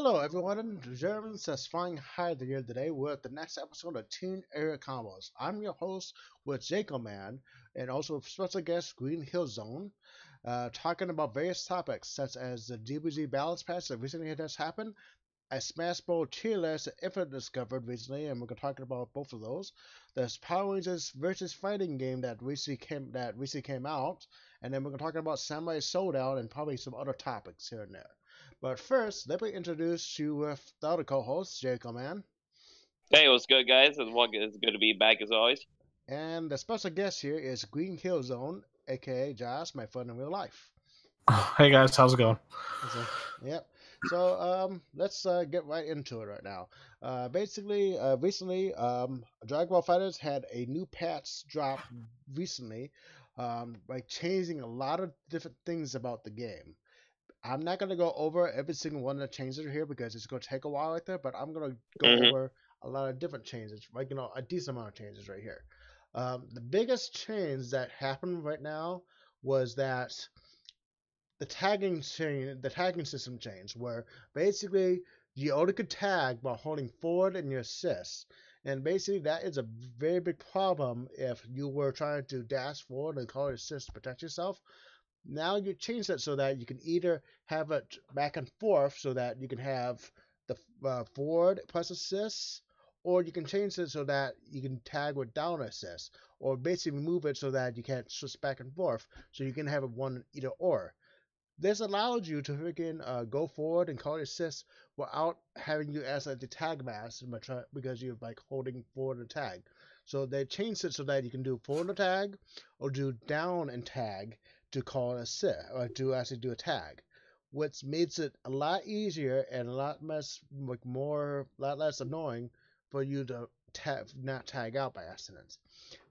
Hello everyone, Zerms is flying high here today with the next episode of Teen Area Combos. I'm your host with Jacob Man and also special guest Green Hill Zone, talking about various topics such as the DBZ balance patch that recently has happened, a Smash Bros. Tier list that Infinite discovered recently, and we're going to talk about both of those. There's Power Rangers versus fighting game that recently came out, and then we're going to talk about Samuri Showdown and probably some other topics here and there. But first, let me introduce you with the other co-host, Jacob Man, Hey, what's good, guys? It's good to be back as always. and the special guest here is Green Hill Zone, aka Josh, my friend in real life. Hey guys, how's it going? So, yep. So let's get right into it right now. Recently, Dragon Ball FighterZ had a new patch drop recently, like changing a lot of different things about the game. I'm not gonna go over every single one of the changes here because it's gonna take a while right there, but I'm gonna go hmm over a lot of different changes, like a decent amount of changes right here. The biggest change that happened right now was that the tagging system changed, where basically you only could tag by holding forward and your assist. And basically that is a very big problem if you were trying to dash forward and call assist to protect yourself. Now you change that so that you can either have it back and forth so that you can have the forward plus assist, or you can change it so that you can tag with down assist, or basically move it so that you can't switch back and forth, so you can have it one either or. This allows you to freaking go forward and call assist without having you as like the tag master because you're like holding forward and tag. So they changed it so that you can do forward and tag or do down and tag to call assist or to actually do a tag, which makes it a lot easier and a lot less lot less annoying for you to not tag out by accident,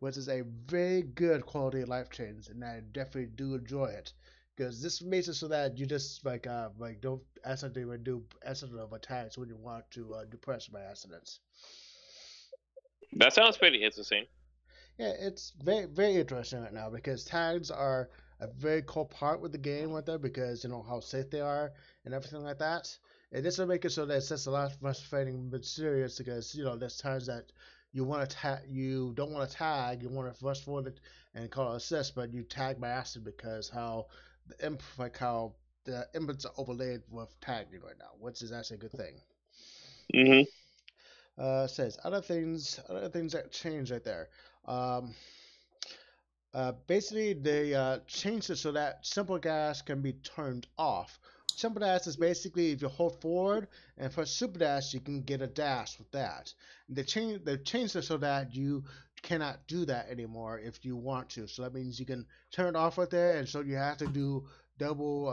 which is a very good quality of life change, and I definitely do enjoy it because this makes it so that you just like don't accidentally do accident attacks when you want to do press by accidents. That sounds pretty interesting. Yeah, it's very interesting right now because tags are a very core part with the game right there because you know how safe they are and everything like that. And this will make it so that it's just a lot less frustrating but serious because you know there's times that you don't want to tag, you want to rush forward and call assist, but you tag by accident because how the inputs are overlaid with tagging right now, which is actually a good thing. hmm Says other things that change right there. Um, Basically, they changed it so that simple dash can be turned off. Simple dash is basically if you hold forward and press super dash, you can get a dash with that. They changed it so that you cannot do that anymore if you want to. So that means you can turn it off right there, and so you have to do double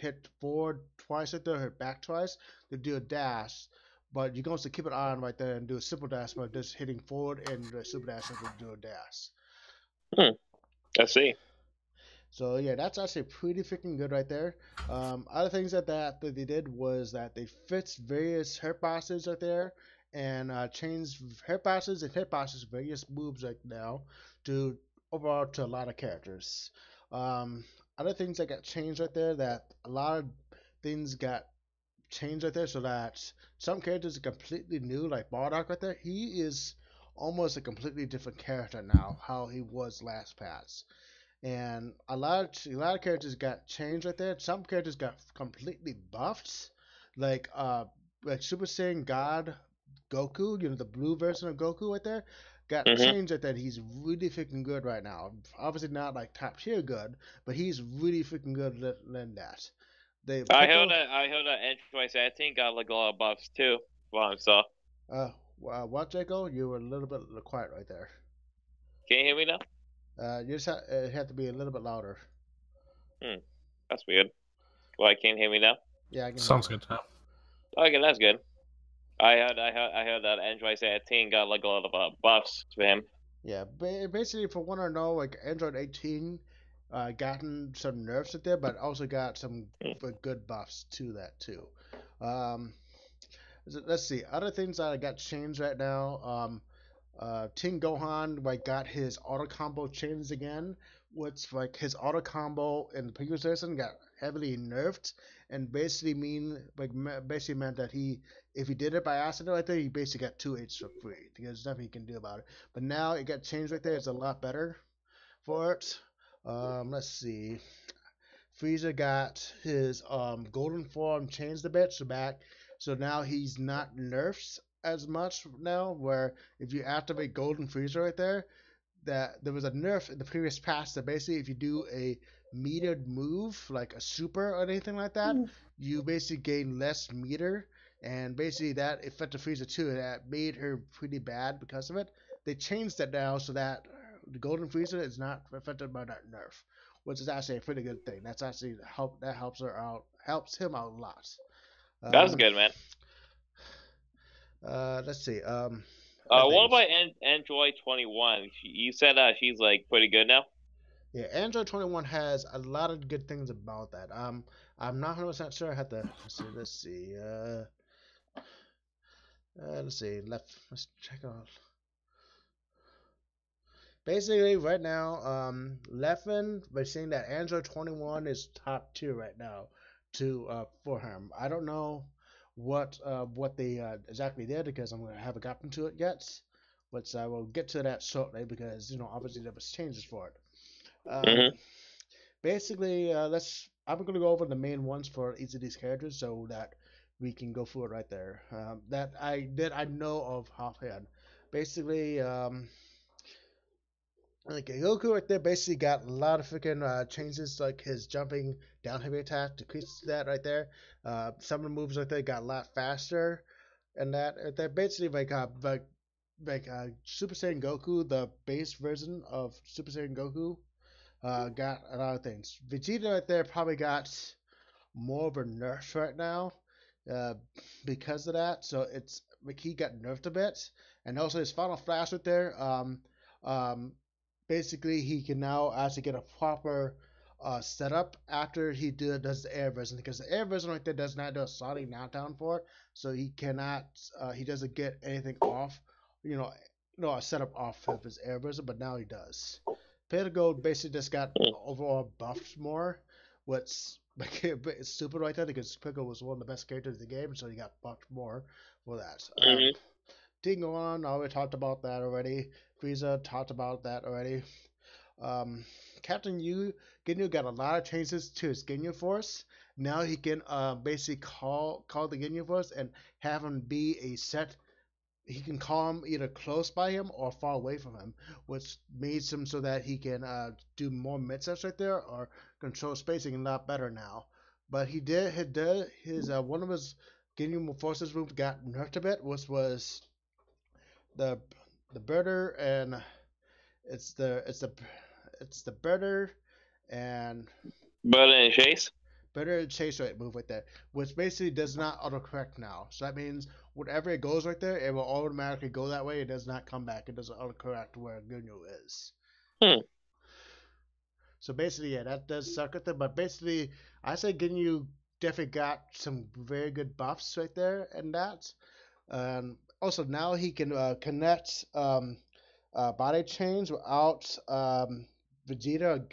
hit forward twice right there, hit back twice to do a dash. But you can also keep it on right there and do a simple dash by just hitting forward and the super dash to do a dash. Hmm. I see. So yeah, that's actually pretty freaking good right there. Other things that they did was that they fixed various hitboxes right there and changed hitboxes various moves right now to overall to a lot of characters. Um, Other things that got changed right there that a lot of things got changed right there so that some characters are completely new like Bardock right there. He is almost a completely different character now how he was last patch, and a lot of characters got changed right there. Some characters got completely buffed, like Super Saiyan God Goku, the blue version of Goku right there, got hmm changed right there. He's really freaking good right now. Obviously not like top tier good, but he's really freaking good than that. They Pickle, I heard that Android setting got like a lot of buffs too. Well, so what Jaco? You were a little bit quiet right there. can you hear me now? You just have to be a little bit louder. Hmm. That's weird. Why can't hear me now? Yeah, I can hear Sounds you. good now. Okay, that's good. I heard that Android setting got like a lot of buffs to him. Yeah, basically, from what I know, like Android 18 gotten some nerfs at there, but also got some Hmm. good buffs to that too. Um, let's see, other things that I got changed right now. Team Gohan like got his auto combo changed again, which like his auto combo in the previous season got heavily nerfed, and basically meant that if he did it by accident right there, he basically got 2 H's for free. There's nothing he can do about it. But now it got changed right there. It's a lot better for it. Let's see. Frieza got his golden form changed a bit, so now he's not nerfed as much now. Where if you activate Golden Frieza right there, that there was a nerf in the previous patch that basically if you do a metered move like a super or anything like that, you basically gain less meter, and basically that affected Frieza too, and that made her pretty bad because of it. They changed that now so that the Golden Frieza is not affected by that nerf, which is actually a pretty good thing. That's actually helps her out, helps him out a lot. That's good, man. Let's see. What about Android 21? You said she's like pretty good now. Yeah, Android 21 has a lot of good things about that. I'm not 100% sure. I have to let's see. Let's see. Let's check out. Basically, right now, Leffen, we're seeing that Android 21 is top tier right now for him. I don't know what they exactly did because I haven't gotten to it yet, but I will get to that shortly because obviously there was changes for it. Basically, I'm gonna go over the main ones for each of these characters so that we can go through it right there. That I know of offhand. Basically, like Goku right there basically got a lot of freaking changes, like his jumping down heavy attack decreases that right there. Some of the moves right there got a lot faster, and that right there basically like Super Saiyan Goku, the base version of Super Saiyan Goku, got a lot of things. Vegeta right there probably got more of a nerf right now, because of that. So it's like he got nerfed a bit, and also his Final Flash right there. Basically he can now actually get a proper setup after he does the air version, because the air version right there does not do a solid knockdown for it, so he cannot he doesn't get anything off, a setup off of his air version, but now he does. Gold basically just got overall buffed more, which it's stupid right there because Piccolo was one of the best characters in the game, so he got buffed more for that. Dingon, I already talked about that already. Frieza talked about that already. Captain Ginyu got a lot of changes to his Ginyu Force. Now he can basically call the Ginyu Force and have him be a set. He can call him either close by him or far away from him, which makes him so that he can do more mid-sets right there or control spacing a lot better now. But he did his one of his Ginyu Forces moves got nerfed a bit, which was the birder, and it's the birder and chase right move right there, which basically does not autocorrect now. So that means whatever it goes right there, it will automatically go that way. It does not come back. It doesn't autocorrect where Ginyu is. So basically, yeah, that does suck at them. But basically, I say Ginyu definitely got some very good buffs right there, and that. Also, now he can connect body chains without Vegeta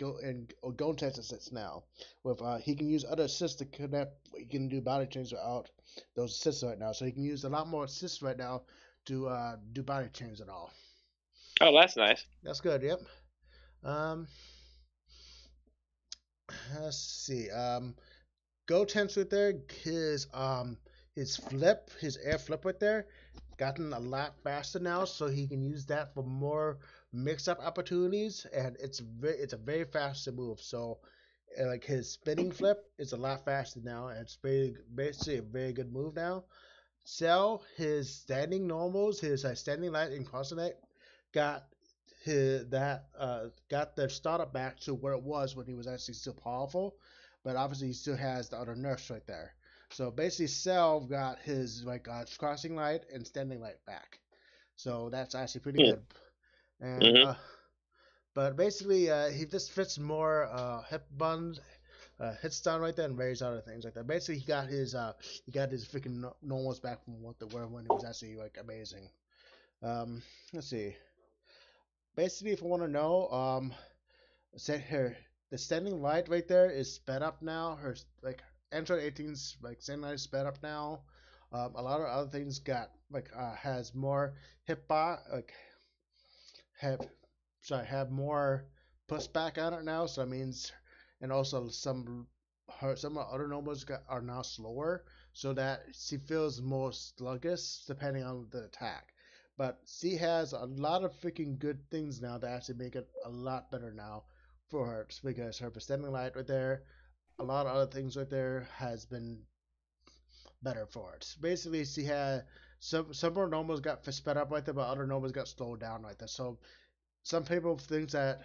or Goten's assists now. With he can use other assists to connect. He can do body chains without those assists right now. So he can use a lot more assists right now to do body chains and all. Oh, that's nice. That's good. Yep. Let's see. Goten's right there. His air flip right there, gotten a lot faster now, so he can use that for more mix-up opportunities, and it's a very fast move. So, like his spinning flip is a lot faster now, and it's basically a very good move now. Cell, his standing normals, his standing light and crossing light, got their startup back to where it was when he was actually still powerful, but obviously he still has the other nerfs right there. So basically, Cell got his crossing light and standing light back. So that's actually pretty good. And but basically, he just fits more hip buns, hit stun right there, and various other things like that. Basically, he got his freaking normals back from when he was actually amazing. Let's see. Basically, if you want to know, set her the standing light right there is sped up now. Her like Android 18's like standing light is sped up now. A lot of other things got like has more hitbox like have have more pushback on it now. So that means, and also some other normals are now slower, so that she feels more sluggish depending on the attack. But she has a lot of freaking good things now that actually make it a lot better now for her because her standing light right there, a lot of other things right there has been better for it. Basically, she had some more normals got sped up right there, but other normals got slowed down right there. So some people think that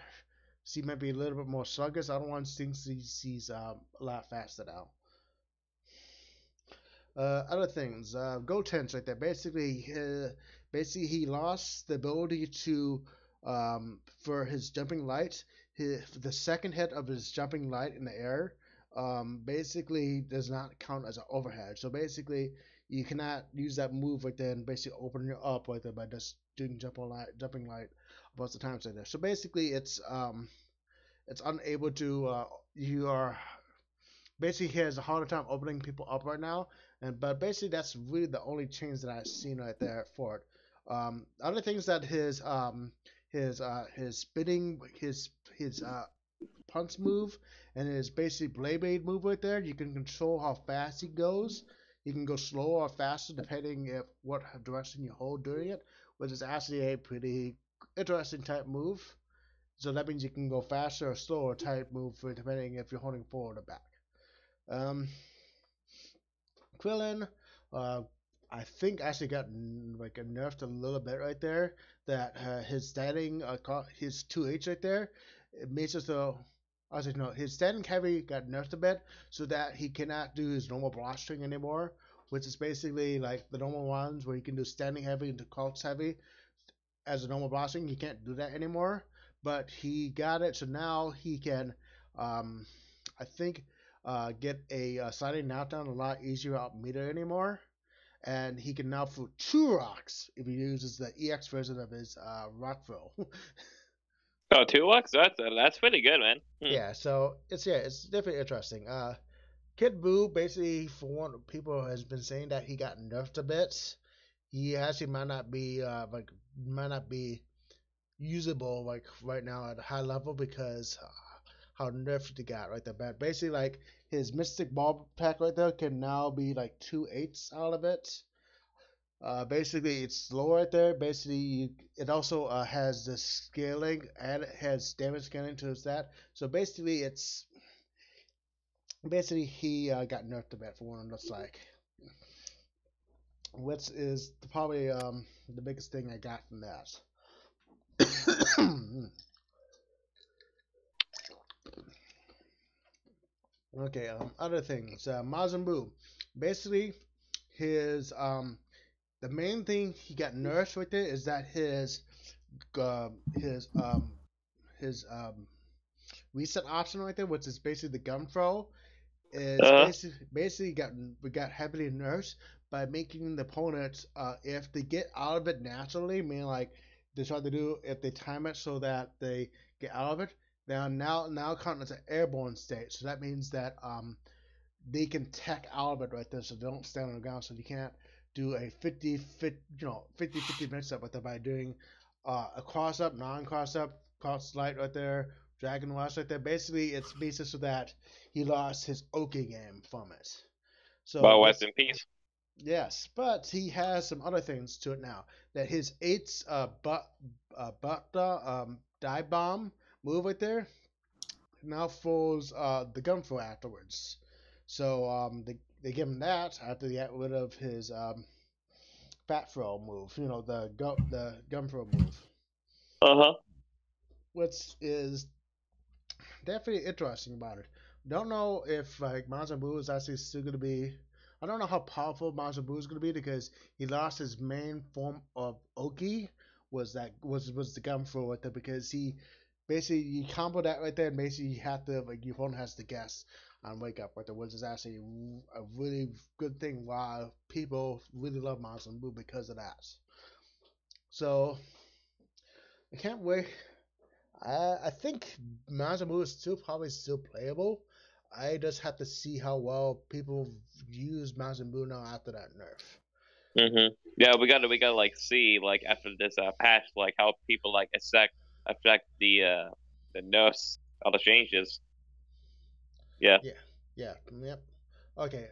she might be a little bit more sluggish. Other ones think she's a lot faster now. Other things, Go Tense right there. Basically he lost the ability to for his jumping light. The second hit of his jumping light in the air basically does not count as an overhead. So basically, you cannot use that move right there and basically open it up right there by just doing jumping light a bunch of times right there. So basically, it's unable to you are basically he has a harder time opening people up right now, and but basically that's really the only change that I've seen right there for it. Other things that his spinning his punch move and his basic blade move right there. You can control how fast he goes. You can go slower or faster depending if what direction you hold during it, which is actually a pretty interesting type move. So that means you can go faster or slower type move for depending if you're holding forward or back. Um, Krillin, uh, I think actually got like nerfed a little bit right there. That his standing, his 2H right there, it makes it so. I was like, no, his standing heavy got nerfed a bit so that he cannot do his normal block string anymore, which is basically like the normal ones where you can do standing heavy into crouch heavy as a normal block string. He can't do that anymore, but he got it, so now he can, I think, get a sliding knockdown a lot easier out meter anymore, and he can now throw two rocks if he uses the EX version of his rock throw. Oh, 2 bucks? That's pretty good, man. Yeah, so it's definitely interesting. Kid Buu basically for one people has been saying that he got nerfed a bit. He actually might not be usable like right now at a high level because how nerfed he got right there. But basically, like his Mystic Ball pack right there can now be like 2/8 out of it. Basically, it's slow right there. Basically, it also has the scaling and it has damage scaling to that. So basically he got nerfed a bit for what it looks like, which is probably the biggest thing I got from that. Okay, other things. Majin Buu. Basically, his the main thing he got nerfed with it is that uh, his um his reset option right there, which is basically the gun throw, is Uh, basically got heavily nerfed by making the opponents if they get out of it naturally, meaning like they try to do if they time it so that they get out of it, now count as an airborne state. So that means that they can tech out of it right there, so they don't stand on the ground. So you can't do a 50-50 mix up with it by doing a cross up, non cross up, cross light right there, dragon rush right there. Basically, it's basically so that he lost his Oki game from it. So well, what? rest in peace. Yes, but he has some other things to it now. That his eights dive bomb move right there now throws the gun throw afterwards. So they give him that after they get rid of his fat throw move. You know the gun throw move, Uh huh. which is definitely interesting about it. Don't know if like Majin Buu is actually still gonna be. I don't know how powerful Majin Buu is gonna be because he lost his main form of Oki. Was the gun throw right there because he basically you combo that right there and basically you have to like your opponent has to guess on wake up right there, which is actually a really good thing. Why people really love Majin Buu because of that. So I can't wait. I think Masamu is still probably still playable. I just have to see how well people use Masamu now after that nerf. Yeah, we gotta like see like after this patch like how people like affect the nerfs, all the changes. Yeah. Yeah, yeah, yep. Okay,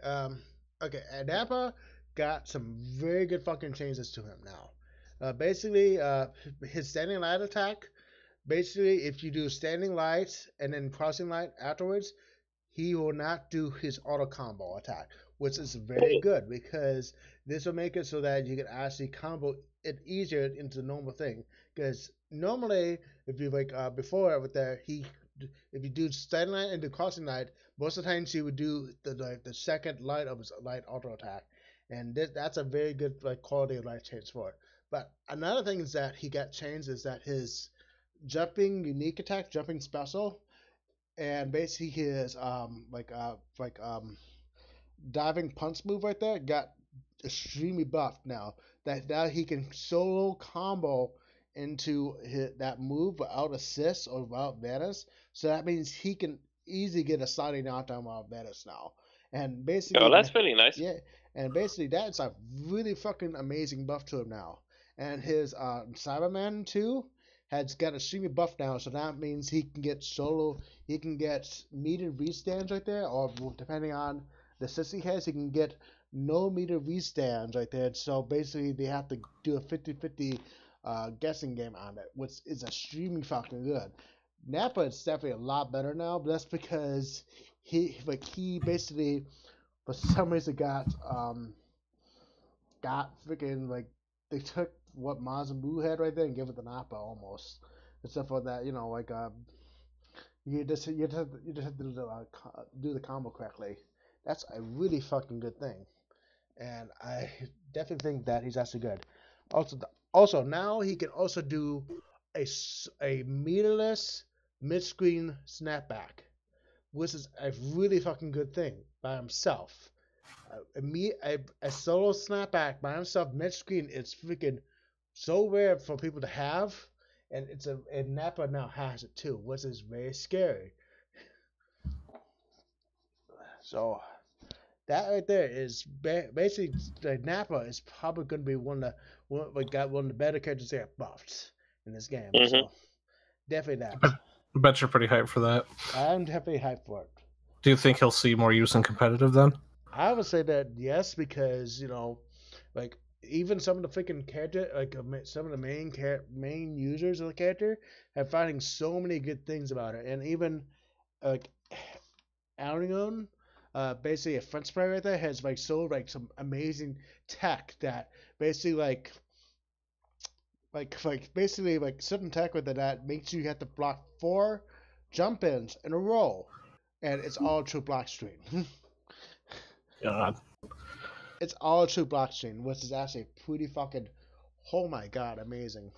okay. Adapa got some very good fucking changes to him now. Basically, his standing light attack. Basically, if you do standing light and then crossing light afterwards, he will not do his auto combo attack, which is very good because this will make it so that you can actually combo it easier into the normal thing. Because normally, if you like before with that, if you do standing light and do crossing light, most of the times he would do the second light of his light auto attack, and that's a very good like quality of life change for it. But another thing is that he got changed is that his jumping unique attack, jumping special, and basically his diving punch move right there got extremely buffed now. That now he can solo combo into that move without assist or without Venice. So that means he can easily get a sliding knockdown without Venice now. And Oh, basically, that's pretty nice. yeah, and basically that's a really fucking amazing buff to him now. And his Cyberman 2 has got extremely buff now, so that means he can get solo, he can get metered restands right there, or depending on the assist he has, he can get no meter restands right there. So basically, they have to do a 50-50 guessing game on it, which is extremely fucking good. Nappa is definitely a lot better now, but that's because he basically for some reason got freaking like they took what Mazamu had right there and gave it to Nappa almost. Except for that, you just have to do the combo correctly. That's a really fucking good thing, and I definitely think that he's actually good. Also, also now he can also do a meterless mid screen snapback, which is a really fucking good thing by himself. A solo snapback by himself mid screen is freaking so rare for people to have, and and Nappa now has it too, which is very scary. So that right there is basically like Nappa is probably going to be one of the better characters that buffed in this game. Mm-hmm. So definitely that. I bet you're pretty hyped for that. I'm definitely hyped for it. Do you think he'll see more use in competitive then? I would say that yes, because like even some of the freaking character, like some of the main users of the character, have finding so many good things about it, and even like Arion, basically a French player right there, has like some amazing tech that basically like basically like certain tech with it that makes you have to block 4 jump ins in a row, and it's all true block screen. God. It's all true blockchain, which is actually pretty fucking, oh my god, amazing.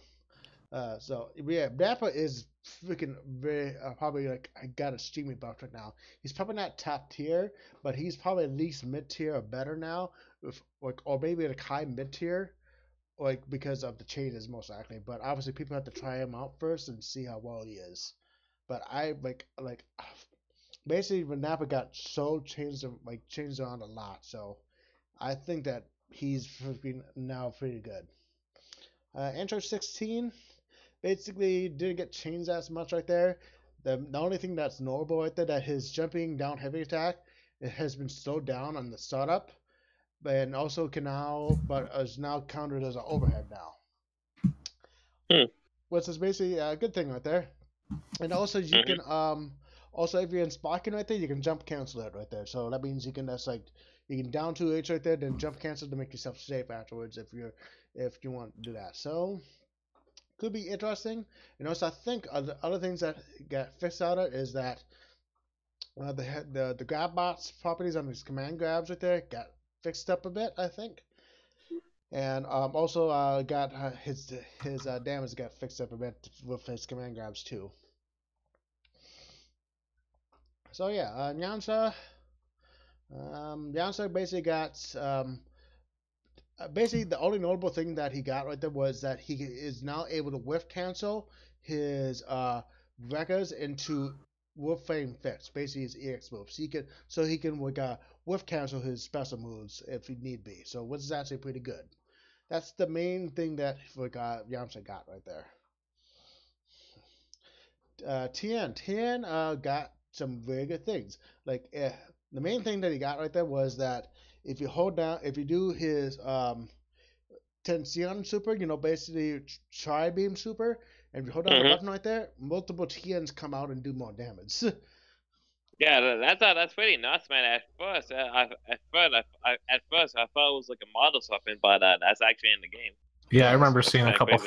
So yeah, Nappa is freaking very probably like I got a streaming buff right now. He's probably not top tier, but he's probably at least mid tier or better now, if like or maybe like high mid tier, like because of the changes most likely. But obviously people have to try him out first and see how well he is. But I like basically when Nappa got so changed around a lot, so I think that he's now pretty good. Android 16 basically didn't get changed as much right there. The only thing that's notable right there that his jumping down heavy attack it has been slowed down on the startup, and also can now but is now counted as an overhead now, Hmm. which is basically a good thing right there. And also you Mm-hmm. can also if you're in Sparking right there, you can jump cancel it right there. So that means you can that's like you can down 2H right there, then jump cancel to make yourself safe afterwards if you want to do that. So could be interesting. And also I think other things that got fixed out of it is that the grab bots properties on his command grabs right there got fixed up a bit, I think. And also got his damage got fixed up a bit with his command grabs too. So yeah, Nyansa basically got basically the only notable thing that he got right there was that he is now able to whiff cancel his records into whiff frame fix, basically his EX moves. He can like whiff cancel his special moves if he need be. So which is actually pretty good. That's the main thing that like Yamcha got right there. Tien got some very good things. Like the main thing that he got right there was that if you hold down, if you do his Tension super, basically Tri Beam super, and if you hold down the button right there, multiple Tiens come out and do more damage. Yeah, that's pretty nuts, man. At first, I thought it was like a model something, but that's actually in the game. Yeah, I remember seeing a couple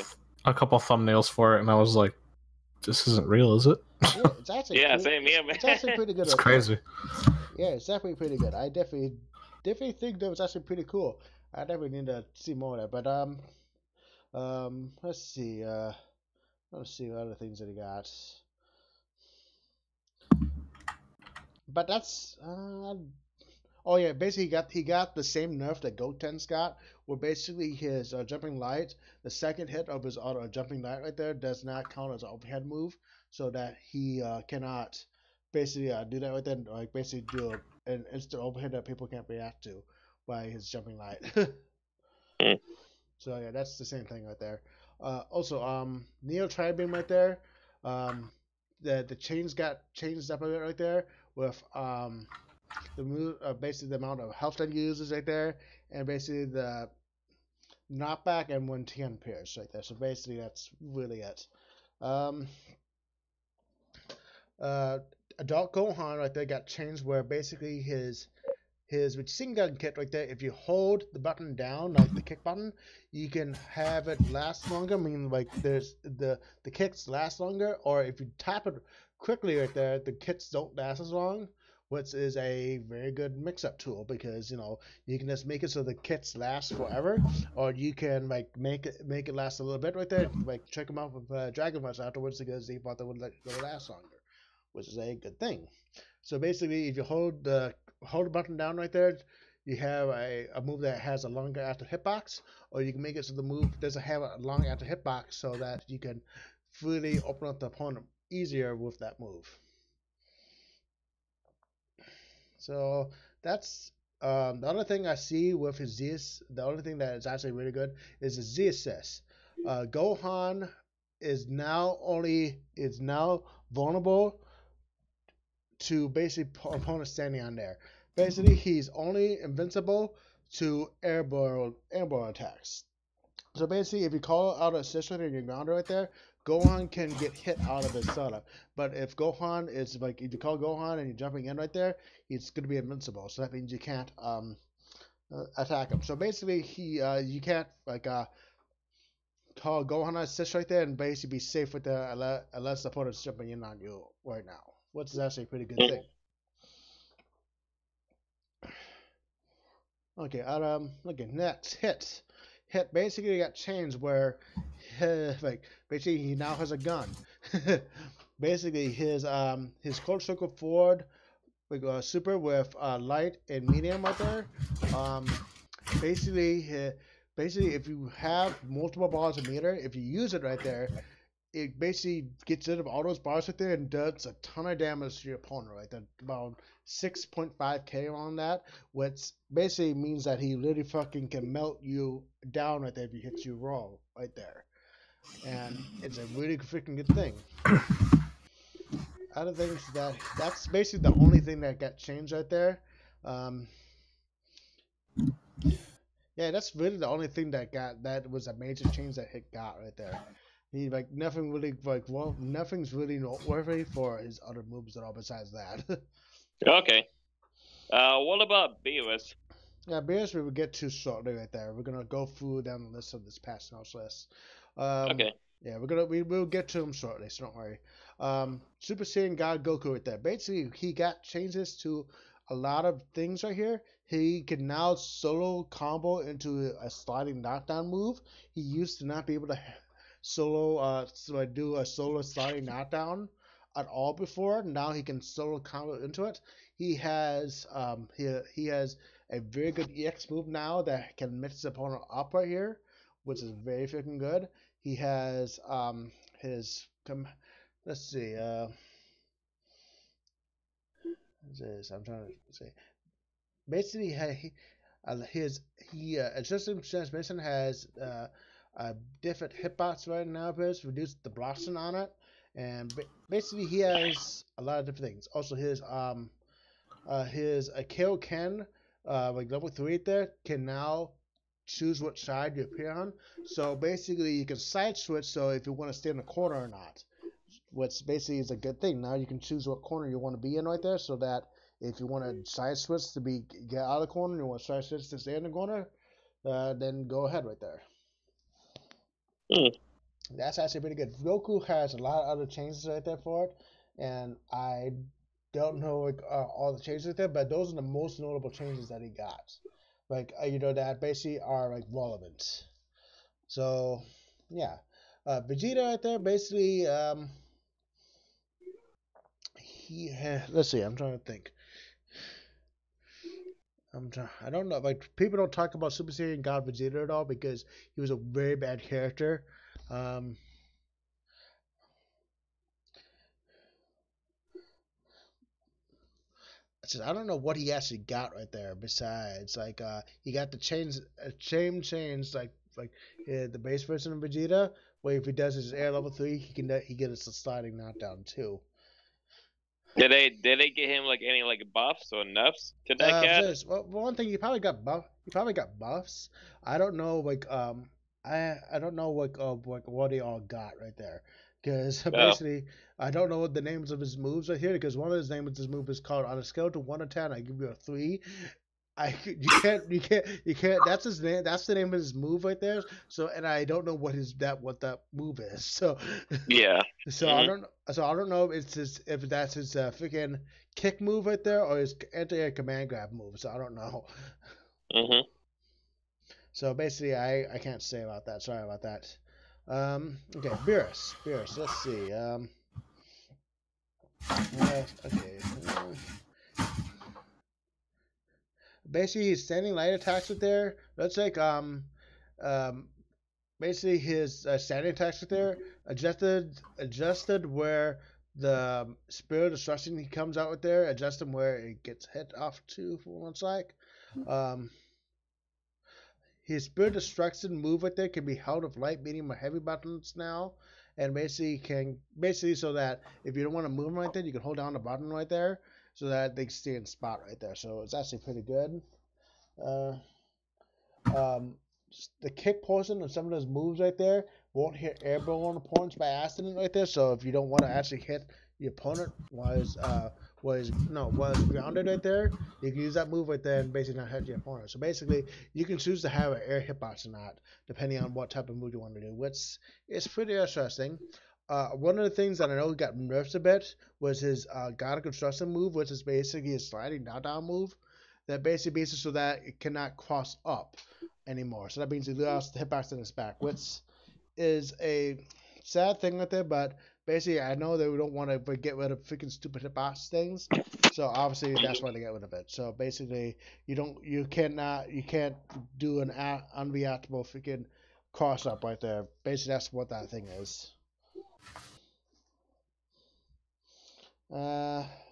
thumbnails for it, and I was like, "This isn't real, is it?" Yeah, it's actually same here, man. It's actually pretty good. It's crazy. Yeah, it's definitely pretty good. I definitely think that was actually pretty cool. I definitely need to see more of that. But let's see. Let's see what other things that he got. But that's oh yeah, basically he got the same nerf that Goten's got, where basically his jumping light, the second hit of his auto jumping light right there does not count as an overhead move, so that he cannot basically do that right there, like basically do an instant overhead that people can't react to by his jumping light. So yeah, that's the same thing right there. Also, Neo Tri-Beam right there. The chains got changed up a bit right there with the move, basically the amount of health that he uses right there, and basically the knockback and when Tien pierce right there. So basically that's really it. Adult Gohan right there got changed where basically his machine gun kit right there, if you hold the button down, like the kick button, you can have it last longer, meaning like there's the kicks last longer, or if you tap it quickly right there, the kicks don't last as long, which is a very good mix-up tool because you can just make it so the kits last forever, or you can like make it last a little bit right there, like check them out with Dragon Ball afterwards because they thought they would last longer, which is a good thing. So basically, if you hold the button down right there, you have a move that has a longer after hitbox, or you can make it so the move doesn't have a long after hitbox so that you can freely open up the opponent easier with that move. So that's the other thing I see with his Z. The only thing that is actually really good is his Z assist. Gohan is now vulnerable to basically opponents standing on there. Basically, he's only invincible to airborne attacks. So basically, if you call out a assistant in your grounder right there, Gohan can get hit out of his setup. But if Gohan is like, if you call Gohan and you're jumping in right there, he's going to be invincible. So that means you can't attack him. So basically, you can't like call Gohan assist right there and basically be safe with the unless the opponent's jumping in on you right now, which is actually a pretty good thing. Okay, okay, next hit basically got changed where like basically he now has a gun. Basically his close circle forward super with light and medium right there. Basically if you have multiple bars of meter, if you use it right there, it basically gets rid of all those bars right there and does a ton of damage to your opponent right there. About 6.5k on that, which basically means that he really fucking can melt you down right there if he hits you raw right there. And it's a really freaking good thing. Other things that's basically the only thing that got changed right there. Yeah, that's really the only thing that was a major change that Hit got right there. He like nothing really nothing's really noteworthy for his other moves at all besides that. Okay. What about Beerus? Yeah, Beerus we will get to shortly right there. We're gonna go through down the list of this past notes list. Okay. Yeah, we will get to him shortly, so don't worry. Super Saiyan God Goku right there. Basically, he got changes to a lot of things right here. He can now solo combo into a sliding knockdown move. He used to not be able to do a solo sliding knockdown at all before. Now he can solo combo into it. He has a very good EX move now that can mix his opponent up right here, which is very freaking good. He has his let's see I'm trying to say basically his adjusting transmission has a different hitbox right now, but reduced the blocking on it, and basically he has a lot of different things. Also his KO Ken like level 3 there can now choose what side you appear on. So basically you can side switch, so if you want to stay in the corner or not, which basically is a good thing. Now you can choose what corner you want to be in right there, so that if you want to side switch to get out of the corner, you want to side switch to stay in the corner, then go ahead right there. That's actually pretty good. Goku has a lot of other changes right there for it, and I don't know like all the changes right there, but those are the most notable changes that he got. Like that basically are like relevant. So yeah, Vegeta right there basically let's see. I'm trying to think. I don't know. Like people don't talk about Super Saiyan God Vegeta at all because he was a very bad character. I don't know what he actually got right there. Besides, like he got the chains like the base version of Vegeta. Where if he does his air level 3, he gets a sliding knockdown too. Did they get him like any like buffs or nuffs to that cat? Well, one thing he probably got buffs. I don't know like I don't know what he all got right there because basically I don't know what the names of his moves are here because one of his names of his move is called on a scale to 1 to 10 I give you a 3. You can't. That's his name. That's the name of his move right there. So, and I don't know what that move is. So, yeah. So I don't know if that's his freaking kick move right there or his anti-air command grab move. So I don't know. So basically, I can't say about that. Sorry about that. Okay, Beerus. Let's see. Okay. Basically, his standing light attacks with there. Let's like basically his standing attacks with there adjusted where the spirit of destruction he comes out with there, adjusted where it gets hit off to for one like. His spirit destruction move right there can be held with light, medium, or heavy buttons now. And basically so that if you don't want to move right there, you can hold down the button right there so that they stay in spot right there. So it's actually pretty good. The kick portion of some of those moves right there won't hit airborne opponents by accident right there. So if you don't want to actually hit the opponent was grounded right there, you can use that move right there and basically not hit your opponent. So basically, you can choose to have an air hitbox or not, depending on what type of move you want to do, which is pretty interesting. One of the things that I know got nerfed a bit was his God of Construction move, which is basically a sliding down move that basically so that it cannot cross up anymore. So that means he lost the hitbox in his back, which is a sad thing right there, but basically I know they don't want to get rid of freaking stupid hitbox things. So obviously that's why they get rid of it. So basically you can't do an unreactable freaking cross up right there. Basically that's what that thing is.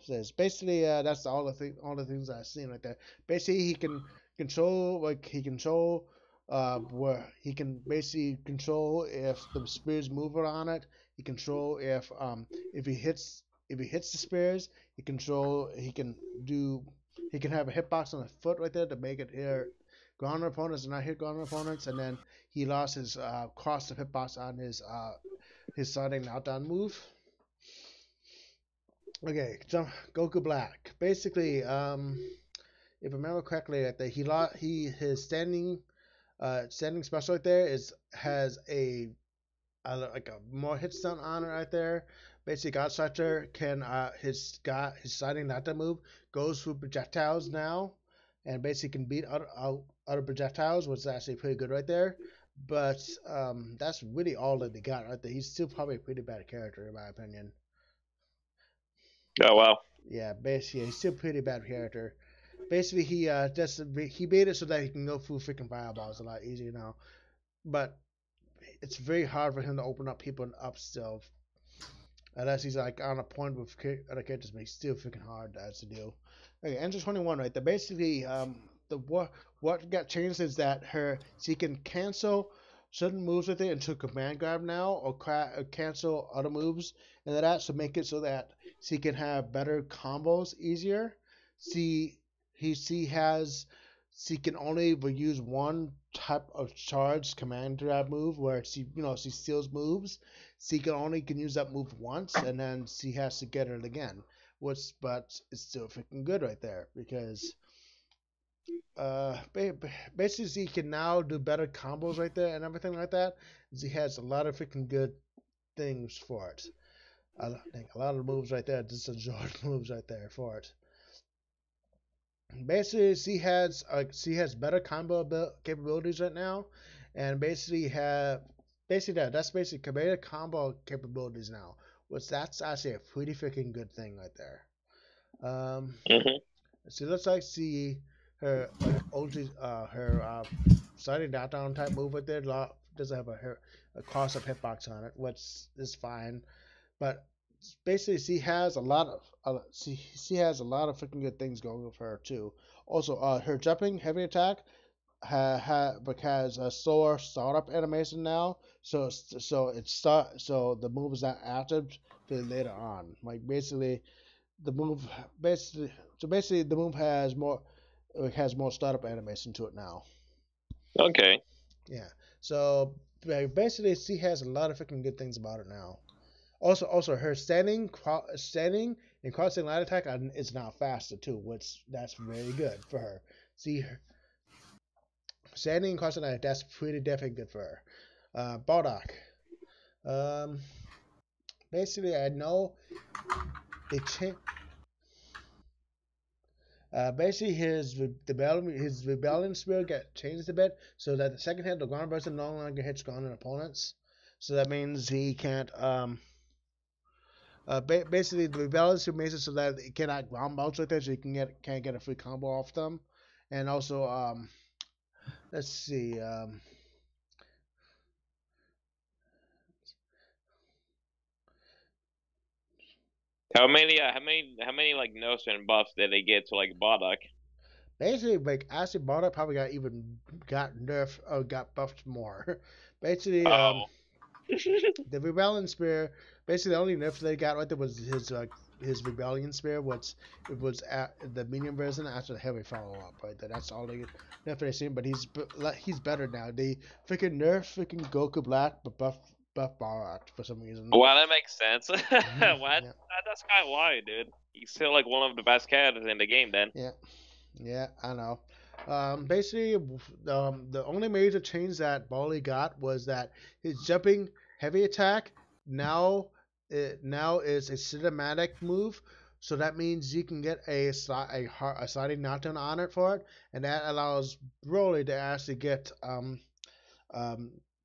Says basically that's all the things I've seen right there. Basically he can control where he can basically control if the spears move on it. He control if he hits the spears. He can have a hitbox on the foot right there to make it hit ground opponents and not hit ground opponents. And then he lost his cross of hitbox on his sliding knockdown move. Okay, Goku Black. Basically, if I remember correctly, that his standing special right there has a more hit stun on it right there. Basically, God Structure can his sliding knockdown move goes through projectiles now, and basically can beat other projectiles, which is actually pretty good right there. But that's really all that they got right there. He's still probably a pretty bad character in my opinion. Oh wow. Yeah, basically he's still a pretty bad character. basically he made it so that he can go through freaking fireballs a lot easier now. But it's very hard for him to open up people up still. Unless he's like on a point with other characters, but he's still freaking hard as to do. Okay, Enter 21 right there. Basically, the what got changed is that she can cancel certain moves with it into command grab now, or cancel other moves and that, so make it so that she can have better combos easier. She can only use one type of charge command grab move where she steals moves. She can use that move once, and then she has to get it again. But it's still freaking good right there because basically she can now do better combos right there and everything like that. She has a lot of freaking good things for it. I think a lot of moves right there, just a George moves right there for it. Basically, she has better combo capabilities right now, and that's basically better combo capabilities now, which that's actually a pretty freaking good thing right there. She looks like her sliding down type move right there doesn't have a cross up hitbox on it, which is fine, but basically she has a lot of freaking good things going with her too. Also, her jumping heavy attack has a slower startup animation now, so the move is not active till later on. Like basically, the move has more startup animation to it now. Okay. Yeah. So basically, she has a lot of freaking good things about it now. Also, her standing and crossing line attack is now faster too, which that's very good for her. See, her standing and crossing line, that's pretty definitely good for her. Bardock. Basically, I know they changed. Basically, his rebellion spirit got changed a bit, so that the second hit, the ground person no longer hits ground opponents. So that means he can't. Basically, the rebellion spirit makes it so that it cannot ground bounce with it, so you can't get a free combo off them. And also, let's see. How many like notes and buffs did they get to like Bardock? Basically, like actually, Bardock probably got nerfed or got buffed more. Basically, the rebellion spear. Basically, the only nerf they got right there was his rebellion spear, which it was at the medium version after the heavy follow up right there. That's all they nerf they seen. But he's better now. They freaking nerf freaking Goku Black, but buff Bardock for some reason. Well, that makes sense. What? Yeah. That's kind of why, dude. He's still like one of the best characters in the game, then. Yeah, I know. Basically, the only major change that Bali got was that his jumping heavy attack now is a cinematic move. So that means you can get a sliding knockdown on it for it, and that allows Broly to actually get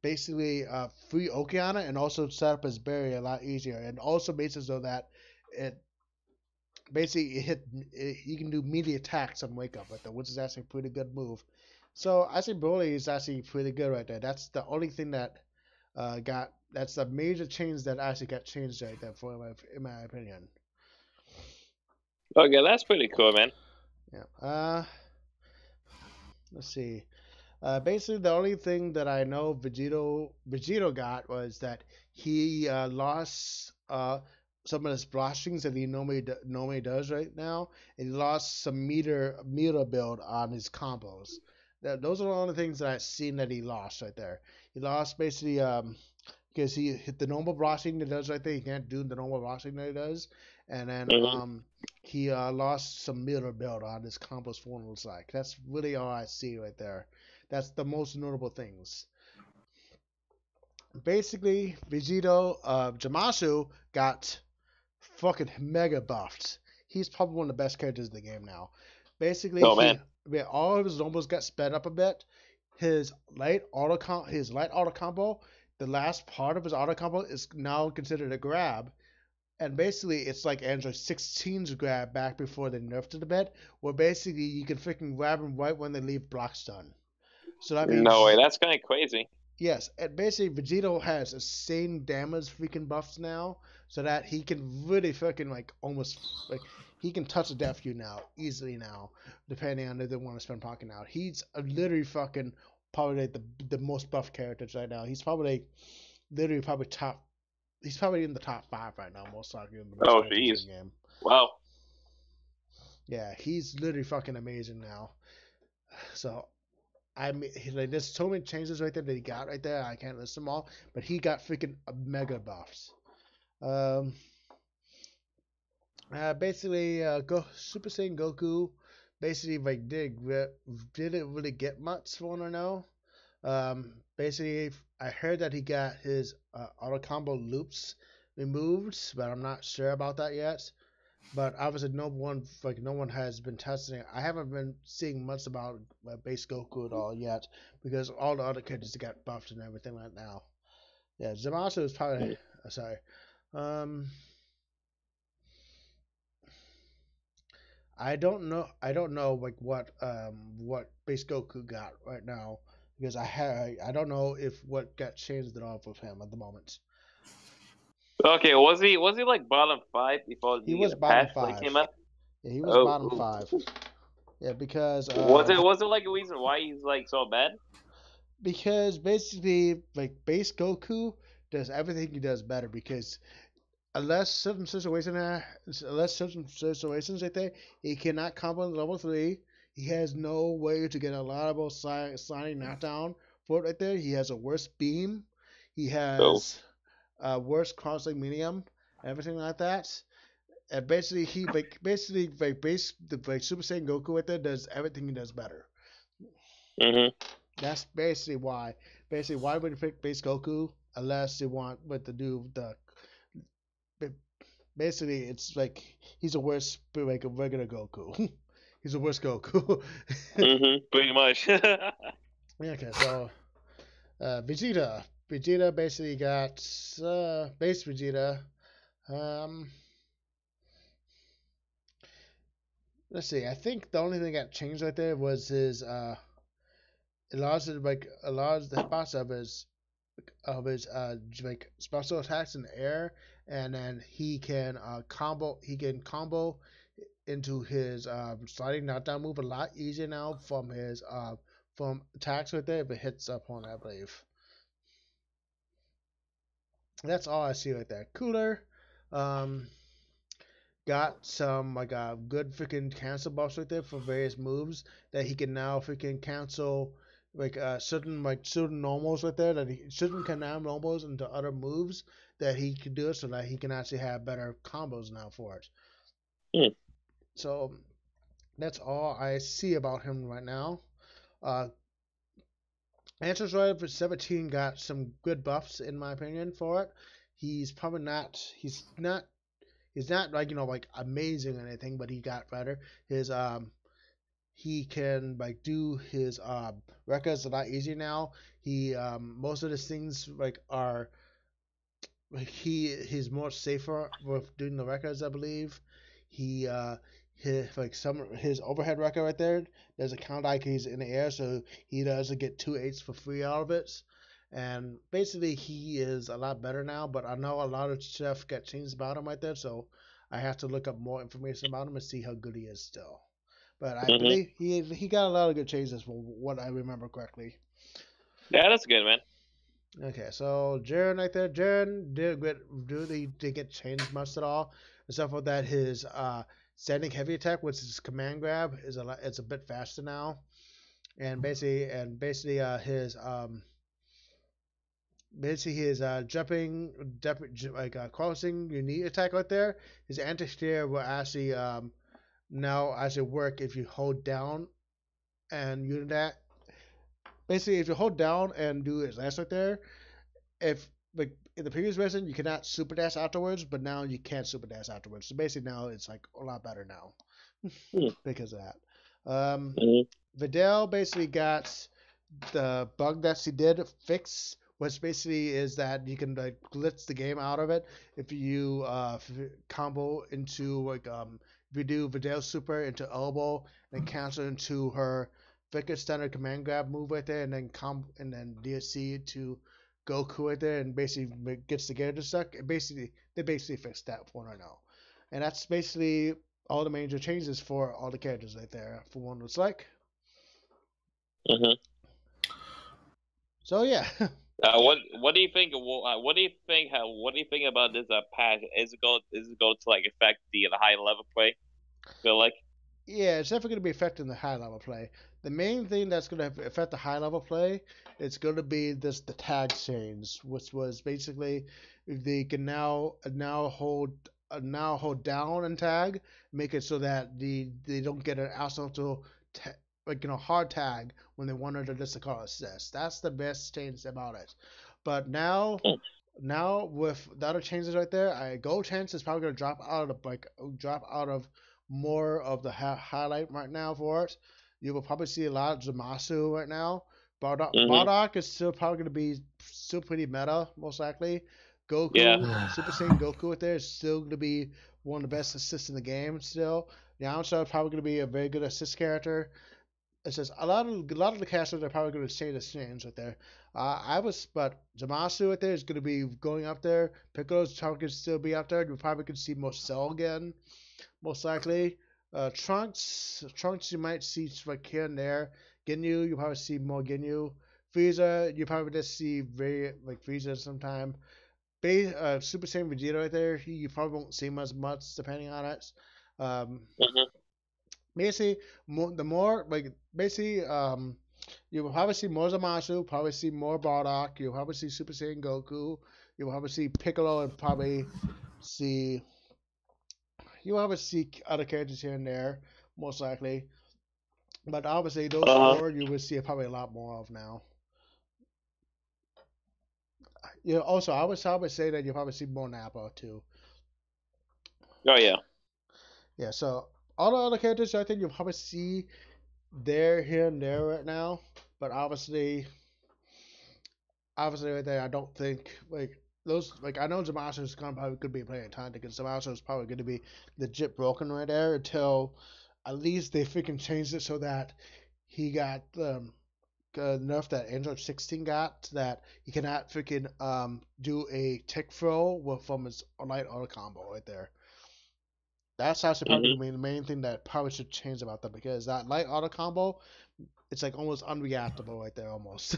basically free Oki on it, and also set up his barrier a lot easier, and also makes it so that it basically you can do melee attacks on wake up with it, which is actually a pretty good move. So I think Broly is actually pretty good right there. That's the only thing that that's the major change that actually got changed right there in my opinion. Okay, that's pretty cool, man. Yeah. Let's see. Basically, the only thing that I know Vegito got was that he lost some of his blastings that he normally does right now, and he lost some meter build on his combos. Those are the only things that I've seen that he lost right there. He lost basically because he hit the normal blasting that he does right there. He can't do the normal blasting that he does, and then he lost some meter build on his combos. Looks like that's really all I see right there. That's the most notable things. Basically, Vegito, Jamasu got fucking mega buffed. He's probably one of the best characters in the game now. Basically, all of his normals got sped up a bit. His light auto combo, the last part of his auto combo is now considered a grab, And basically it's like Android 16's grab back before they nerfed it a bit, where basically you can freaking grab them right when they leave block stun. So that No way, means that's kind of crazy. yes, and basically Vegito has insane damage freaking buffs now, so that he can really freaking like almost like he can touch a death you now easily now, depending on if they want to spend pocket now. He's literally fucking probably like the most buff characters right now. He's probably like, literally probably top. He's probably in the top 5 right now, most likely in the best Oh, characters in jeez. the game. Wow. Yeah, he's literally fucking amazing now. So I mean, like there's so many changes right there that he got right there. I can't list them all, but he got freaking mega buffs. Um, basically, Go Super Saiyan Goku. Basically, like didn't really get much for to know. Basically, I heard that he got his auto combo loops removed, but I'm not sure about that yet. But obviously, no one has been testing it. I haven't been seeing much about base Goku at all yet because all the other characters got buffed and everything right now. Yeah, Zamasu is probably sorry. Um, I don't know. I don't know like what base Goku got right now because I don't know if what got changed at all with him at the moment. Okay, was he like bottom 5 before He the was bottom patch like 5. came out? Yeah, he was Oh, bottom 5. Yeah, because was it like a reason why he's like so bad? because basically like base Goku does everything he does better because unless certain situations right there, he cannot combo level 3. He has no way to get a lot of sliding knockdown for it right there. He has a worse beam. He Oh. has a worse crossing medium, everything like that. And basically the Super Saiyan Goku right there does everything he does better. Mhm. That's basically why. Basically, why would you pick base Goku unless you want what to do the. Basically, it's like he's a worse like a regular Goku. He's a worse Goku. Mhm. Pretty much. Okay, so Vegeta. Vegeta basically got base Vegeta. Um, let's see. I think the only thing that changed right there was his allows it like allows the hitbox of his like special attacks in the air, and then he can combo into his sliding knockdown move a lot easier now from attacks right there if it hits upon I believe. That's all I see right there. Cooler. Um, got some like good freaking cancel buffs right there for various moves that he can now freaking cancel certain normals right there that he certain can now normals into other moves that he can do it so that he can actually have better combos now for it. Hmm. So that's all I see about him right now. Uh, Answers right for 17 got some good buffs in my opinion for it. He's probably not. He's not like like amazing or anything, but he got better. His he can like do his records a lot easier now. He most of his things like are like he's more safer with doing the records, I believe. He his like some his overhead record right there. There's a count icon he's in the air, so he doesn't get 2 8s for free out of it. And basically, he is a lot better now. But I know a lot of stuff got changed about him right there, so I have to look up more information about him and see how good he is still. But I Mhm. believe he got a lot of good changes from what I remember correctly. Yeah, that's good, man. Okay, so Jaren right there, Jaren did get changed much at all, except for that his standing heavy attack, which is command grab, it's a bit faster now, and basically his like crossing unique attack right there, his anti-steer will actually now actually work if you hold down and you do that. Basically, if you hold down and do his last right there, if like in the previous version you cannot super dash afterwards, but now you can super dash afterwards. So basically now it's like a lot better now Hmm. because of that. Mhm. Vidal basically got the bug that she did fixed which basically is that you can like glitch the game out of it if you combo into like if you do Vidal Super into elbow and cancel into her Vickers standard command grab move right there, and then and then DSC to Goku right there, and basically gets the character stuck. They basically fixed that for right now, and that's basically all the major changes for all the characters right there. For one, looks like. Mm-hmm. So yeah. What do you think? What do you think? What do you think about this patch? Is it going to like affect the high level play? Feel like? Yeah, it's definitely going to be affecting the high level play. The main thing that's going to affect the high level play is going to be the tag change, which was basically they can now hold down and tag, make it so that they don't get an accidental hard tag when they wanted to just call assist. That's the best change about it. But now. Now with the other changes right there, gold chance is probably gonna drop out of more of the highlight right now for it. You will probably see a lot of Zamasu right now. Bardock is still probably gonna be still pretty meta, most likely. Goku, Yeah. Super Saiyan Goku right there is still gonna be one of the best assists in the game still. Yamcha is probably gonna be a very good assist character. It says a lot of the casters are probably going to stay the same right there. But Zamasu right there is going to be going up there. Piccolo's probably going to still be up there. You probably could see more Cell again, most likely. Trunks, you might see like here and there. Ginyu, you probably see more Ginyu. Frieza, you probably just see very like Frieza sometime. Super Saiyan Vegeta right there, you probably won't see him as much depending on it. Basically, you will probably see more Zamasu, probably see more Bardock, you'll probably see Super Saiyan Goku, you'll probably see Piccolo, and probably see other characters here and there, most likely. But obviously, those four you will see probably a lot more of now. Also, I would say that you'll probably see more Nappa too. Oh yeah. Yeah. So all the other characters, I think you'll probably see there, here, and there right now. But obviously right there, I don't think those I know Zamasu is probably could be playing time because Zamasu is probably going to be legit broken right there until at least they freaking changed it so that he got nerf that Android 16 got that he cannot freaking do a tick throw from his light auto combo right there. That's actually probably the main thing that probably should change about that because that light auto combo, it's like almost unreactable right there almost.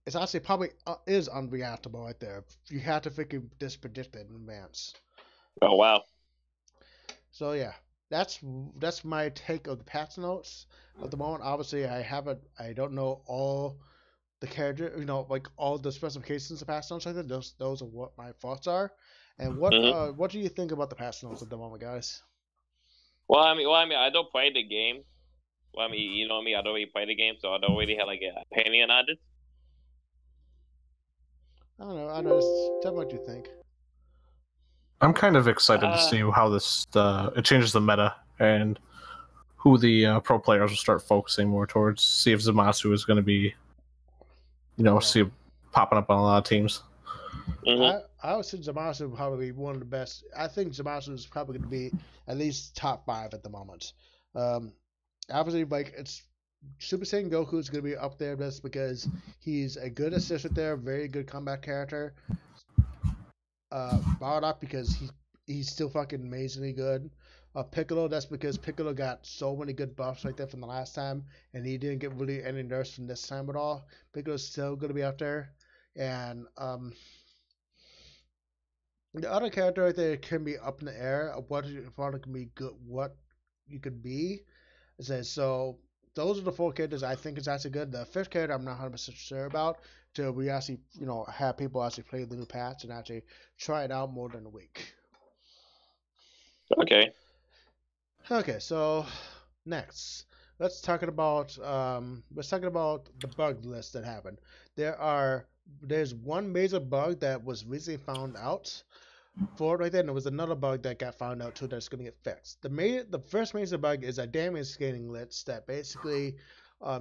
It's actually probably is unreactable right there. You have to freaking just predict it in advance. Oh wow. So yeah, that's my take of the patch notes at the moment. Obviously, I don't know all the character, all the specifications of patch notes like that. Those are what my thoughts are. And what do you think about the patch notes at the moment, guys? Well, I mean, I don't play the game. Well, I mean, you know me, I don't really play the game, so I don't really have like an opinion on it. I don't know. Just tell me what you think. I'm kind of excited to see how this it changes the meta and who the pro players will start focusing more towards. See if Zamasu is going to be, see popping up on a lot of teams. I would say Zamasu would probably be one of the best. I think Zamasu is probably going to be at least top 5 at the moment. Obviously, it's Super Saiyan Goku is going to be up there just because he's a good assistant there, very good combat character. Bardock because he's still fucking amazingly good. Piccolo, that's because Piccolo got so many good buffs right there from the last time, and he didn't get really any nerfs from this time at all. Piccolo's still going to be up there. And the other character right there can be up in the air of what can be good, what you could be. So those are the 4 characters I think is actually good. The 5th character I'm not 100% sure about till we actually have people actually play the new patch and actually try it out more than a week. Okay. Okay, so next let's talk about the bug list that happened. There's one major bug that was recently found out for it right there, and there was another bug that got found out too that's going to get fixed. The first major bug is a damage scaling glitch that basically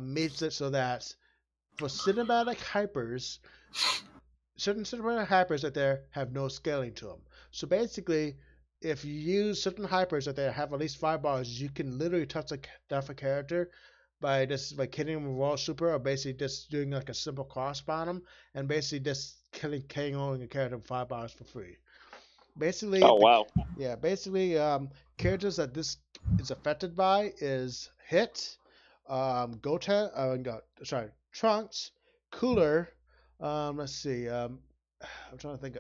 makes it so that for cinematic hypers, certain cinematic hypers that there have no scaling to them. So basically, if you use certain hypers that they have at least 5 bars, you can literally touch a character by just like hitting them with raw super, or basically just doing like a simple cross on them, and basically just killing only a character with 5 bars for free. Basically, Oh wow. basically, characters that this is affected by is Hit, Trunks, Cooler. Let's see. I'm trying to think.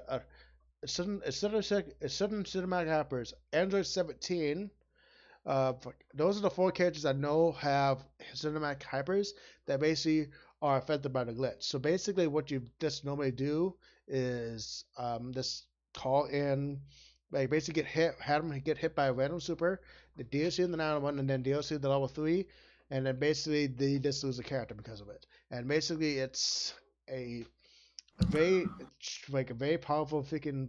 Certain cinematic hypers. Android 17. Those are the 4 characters I know have cinematic hypers that basically are affected by the glitch. So basically, what you just normally do is just call in, like basically have them get hit by a random super, the DLC in the 901, and then DLC the level 3, and then basically they just lose a character because of it. And basically, it's a very powerful freaking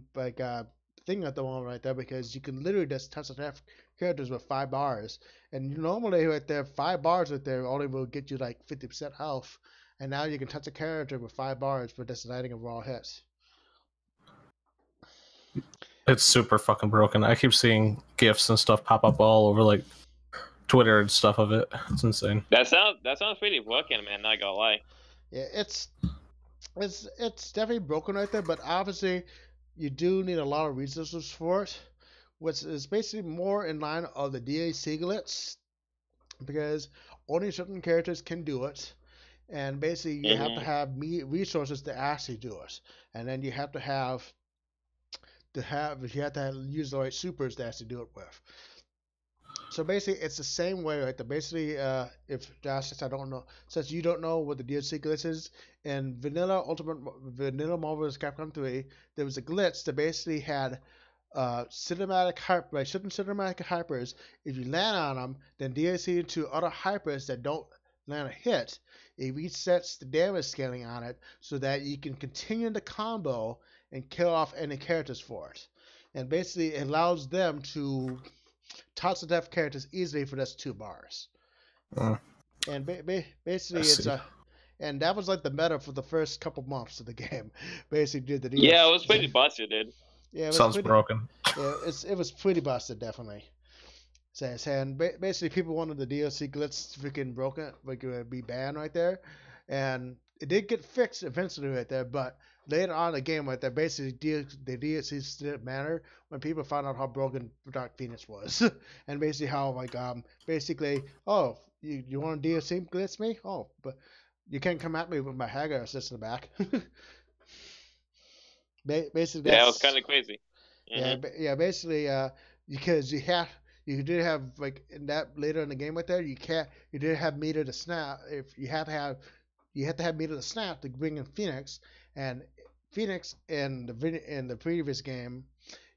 thing at the moment right there, because you can literally just touch the characters with 5 bars, and normally right there 5 bars right there only will get you like 50% health, and now you can touch a character with 5 bars for just landing a raw hit. It's super fucking broken. I keep seeing GIFs and stuff pop up all over like Twitter and stuff of it. It's insane. That sounds pretty broken, man. Not gonna lie. Yeah, it's definitely broken right there, but obviously you do need a lot of resources for it, which is basically more in line of the DAC glitch, because only certain characters can do it, and basically you have to have resources to actually do it, and then you have to use the right supers to actually do it with. So basically, it's the same way, right? Basically, if Josh, since you don't know what the DLC glitch is, in Vanilla Marvel's Capcom 3, there was a glitch that basically had certain cinematic hypers. If you land on them, then DLC into other hypers that don't land a hit, it resets the damage scaling on it so that you can continue the combo and kill off any characters for it. And basically, it allows them to touch the death characters easily for just 2 bars. And basically, and that was like the meta for the first couple months of the game. Basically, did the Yeah, it was pretty busted, dude. Yeah, sounds broken. Yeah, it was pretty busted, definitely. And basically, people wanted the DLC glitch freaking broken, like it would be banned right there, and it did get fixed eventually right there. But later on in the game right there, basically the DLC didn't matter when people found out how broken Dark Phoenix was, and basically how basically, oh, you want a DLC glitch me? Oh, but you can't come at me with my Hagar assist in the back. Basically, yeah, it was kind of crazy. Yeah, basically, because you did have like in that later in the game right there, you did have meter to snap. If you have to have meter to snap to bring in Phoenix, and Phoenix in the previous game,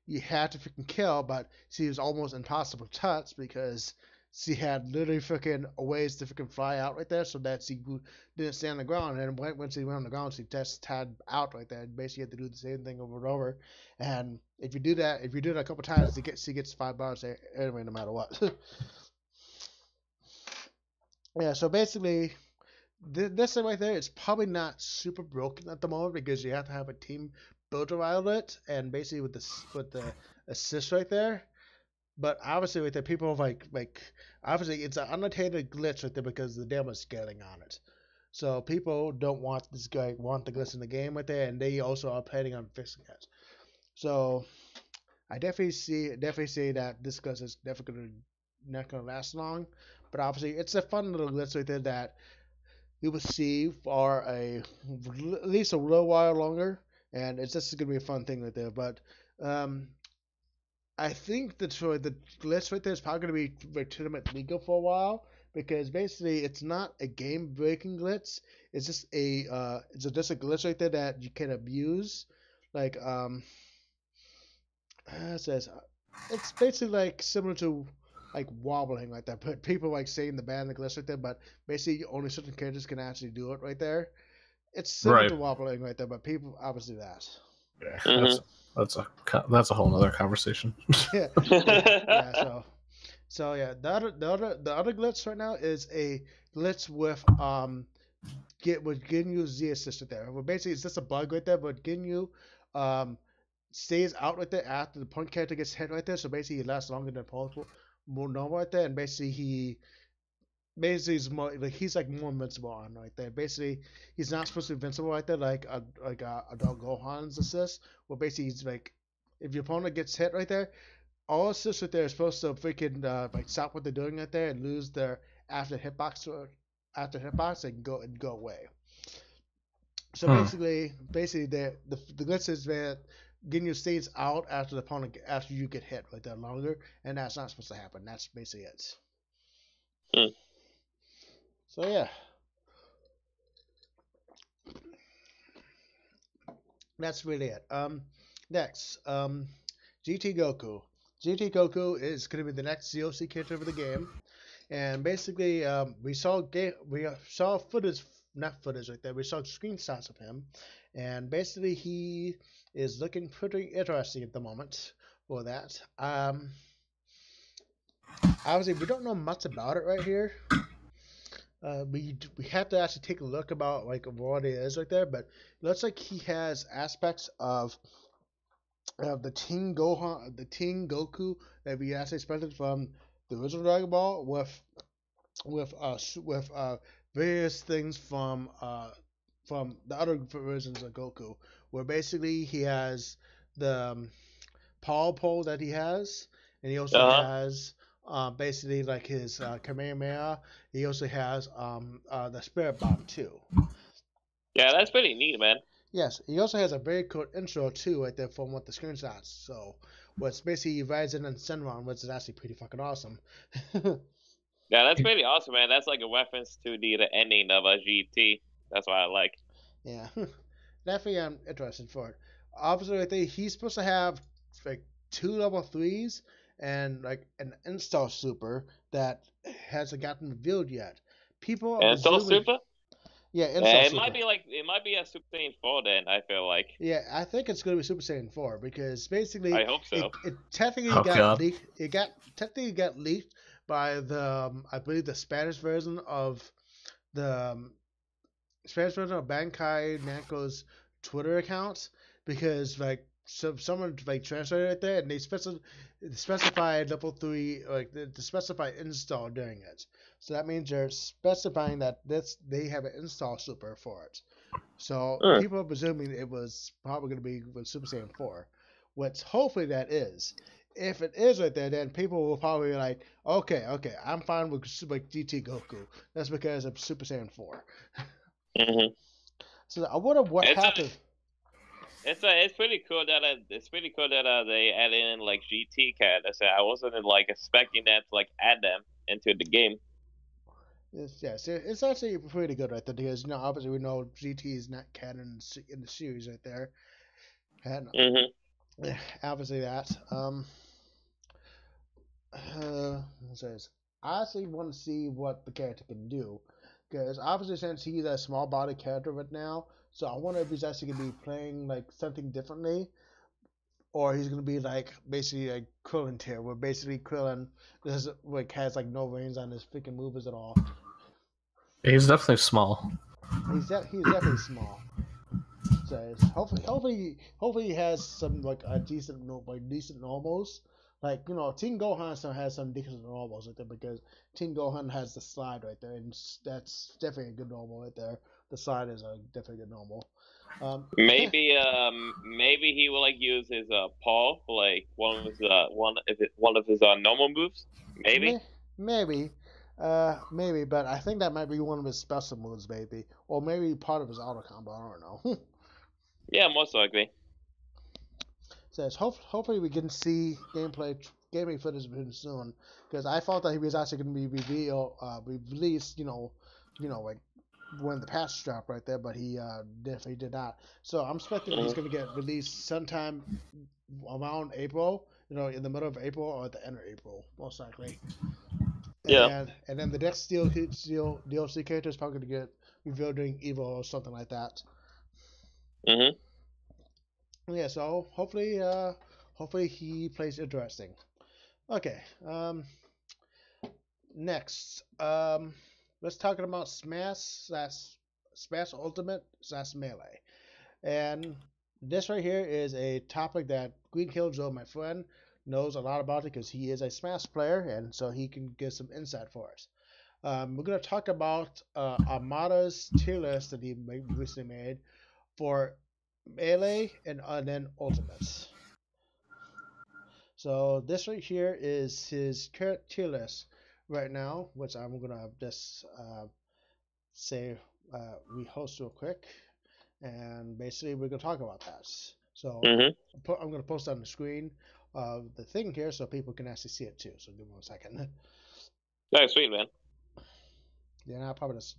you had to freaking kill, but she was almost impossible to touch because she had literally freaking ways to freaking fly out right there, so that she didn't stay on the ground. And then when she went on the ground, she just tied out right there. And basically, you had to do the same thing over and over. And if you do that a couple times, she gets 5 bars anyway, no matter what. Yeah, so basically, this thing right there is probably not super broken at the moment because you have to have a team built around it, and basically with the assist right there. But obviously, with the people like obviously it's an annotated glitch right there because the damage scaling on it. So people don't want the glitch in the game right there, and they also are planning on fixing it. So I definitely see that this glitch is definitely not gonna last long. But obviously, it's a fun little glitch right there that you will see for at least a little while longer, and it's just gonna be a fun thing right there. But I think the glitch right there is probably going to be legitimate legal for a while, because basically it's not a game breaking glitch. It's just just a glitch right there that you can abuse. Like it says it's basically like similar to like wobbling like that. But people like saying the ban the glitch right there, but basically only certain characters can actually do it right there. It's similar to wobbling right there, but people obviously that. Yeah, that's a whole other conversation. Yeah. So yeah, the other glitch right now is a glitch with with Ginyu Z assisted there. Well, basically, it's just a bug right there, but Ginyu um, stays out right there after the point character gets hit right there. So basically, he lasts longer than more normal right there, and basically he's more like he's like more invincible on right there. Basically, he's not supposed to be invincible right there like a adult Gohan's assist. Well, basically, he's like if your opponent gets hit right there, all assists right there are supposed to freaking like stop what they're doing right there and lose their after hitbox and go away. So basically, the glitch is that Ginyu stays out after the opponent after you get hit right there longer, and that's not supposed to happen. That's basically it. Hmm. So yeah, that's really it. Next, GT Goku. GT Goku is going to be the next DLC character of the game, and basically, we saw footage, not footage like that. We saw screenshots of him, and basically, he is looking pretty interesting at the moment for that. Obviously, we don't know much about it right here. We have to actually take a look about like what it is right there, but it looks like he has aspects of the Teen Goku that we actually expected from the original Dragon Ball with various things from the other versions of Goku, where basically he has the power pole that he has, and he also has basically like his Kamehameha. He also has the Spirit Bomb too. Yeah, that's pretty neat, man. Yes, he also has a very cool intro too, right there from what the screenshots. So, what's basically Ryzen and Senron, which is actually pretty fucking awesome. Yeah, that's pretty awesome, man. That's like a reference to the ending of a GT. That's what I like. Yeah, definitely I'm interested for it. Obviously, I think he's supposed to have like 2 level 3s and like an install super that hasn't gotten revealed yet. People are Install presuming, Super? yeah, install It super. might be a Super Saiyan 4 then, I feel like. Yeah, I think it's going to be Super Saiyan 4 because basically I hope so. it technically leaked. It technically got leaked by the I believe the Spanish version of the Bankai Namco's Twitter account because like someone like translated it there and they specified level 3 like the specified install during it. So that means they're specifying that they have an install super for it. So people are presuming it was probably going to be with Super Saiyan 4, which hopefully that is. If it is right there, then people will probably be like, okay, I'm fine with GT Goku. That's because of Super Saiyan 4. Mm-hmm. So I wonder what happened. It's pretty cool that they add in like GT characters. I wasn't like expecting that to like add them into the game. Yes, it's actually pretty good right there because obviously we know GT is not canon in the series right there, and obviously that says I actually want to see what the character can do because obviously since he's a small body character right now, so I wonder if he's actually gonna be playing like something differently, or he's gonna be like basically like Krillin tier, where basically Krillin has like no range on his freaking moves at all. He's definitely small. He's definitely small. So hopefully he has some like a decent normals. Like Teen Gohan has some decent normals right there because Teen Gohan has the slide right there, and that's definitely a good normal right there. The slide is a definitely good normal. Maybe he will like use his paw like one of his normal moves. Maybe. Maybe, but I think that might be one of his special moves, maybe, or maybe part of his auto combo. I don't know. Yeah, most likely. Says hopefully we can see gaming footage of him soon, because I thought that he was actually going to be released, like when the patch dropped right there, but he definitely did not. So I'm expecting he's going to get released sometime around April, in the middle of April or at the end of April, most likely. Yeah. And then the next DLC character is probably going to get revealed during Evo or something like that. Yeah, so hopefully he plays interesting. Okay. Next, let's talk about Smash Smash Ultimate / Melee. And this right here is a topic that Green Killjoy, my friend, knows a lot about it because he is a Smash player, and so he can give some insight for us. We're going to talk about Armada's tier list that he recently made for Melee and then Ultimates. So this right here is his current tier list right now, which I'm going to just say we host real quick. And basically, we're going to talk about that. So I'm going to post on the screen the thing here so people can actually see it too. So give me 1 second. Oh, sweet, man. Yeah, I'll probably just...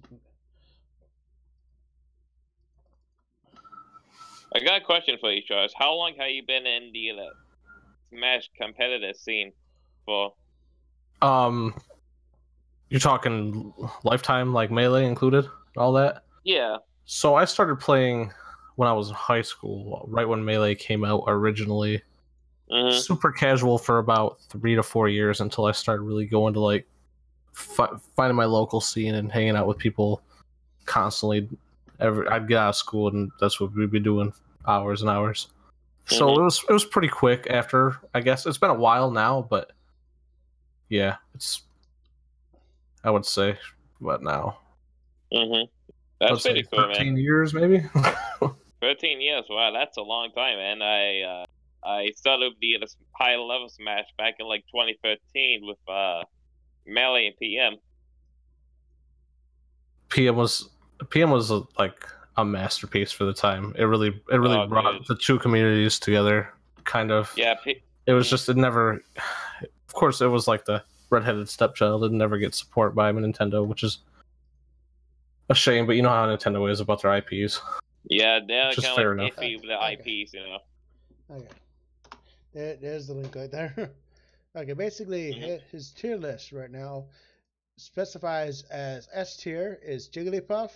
I got a question for you, Charles. How long have you been in the Smash competitive scene for? You're talking lifetime, like Melee included, all that? Yeah. So I started playing when I was in high school, right when Melee came out originally. Super casual for about 3 to 4 years until I started really going to like finding my local scene and hanging out with people constantly. I'd get out of school and that's what we'd be doing, hours and hours. So it was pretty quick after. I guess it's been a while now, but yeah, I would say, but now. That's pretty cool, 13 man. years, maybe. 13 years, wow, that's a long time, man. I started the high level Smash back in like 2013 with Melee and PM. PM was like a masterpiece for the time. It really brought the two communities together, kind of. Yeah. It was just, it never. Of course, it was like the redheaded stepchild. It never gets support by Nintendo, which is a shame. But you know how Nintendo is about their IPs. Yeah, they're kind of like enough. iffy with the IPs, you know. Okay. There's the link right there. Okay, basically his tier list right now specifies as S tier is Jigglypuff,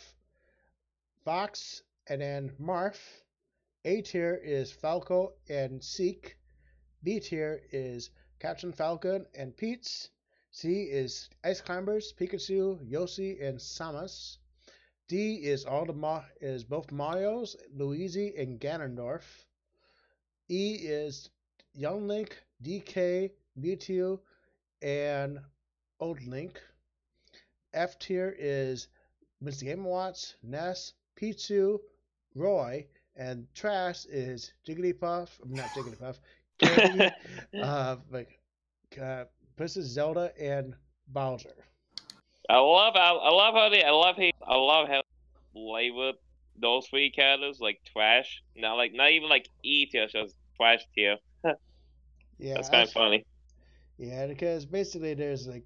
Fox, and then Marth. A tier is Falco and Seek. B tier is Captain Falcon and Pete's. C is Ice Climbers, Pikachu, Yoshi, and Samus. D is both Mario's, Luigi, and Ganondorf. E is Young Link, DK, Mewtwo, and Old Link. F tier is Mr. Game & Watch, Ness, Pichu, Roy, and trash is Jigglypuff, not Jigglypuff, Candy, Princess Zelda, and Bowser. I love how labeled those three characters like trash. Not even like E tier, just trash tier. Yeah, that's kind of funny. Yeah, because basically there's like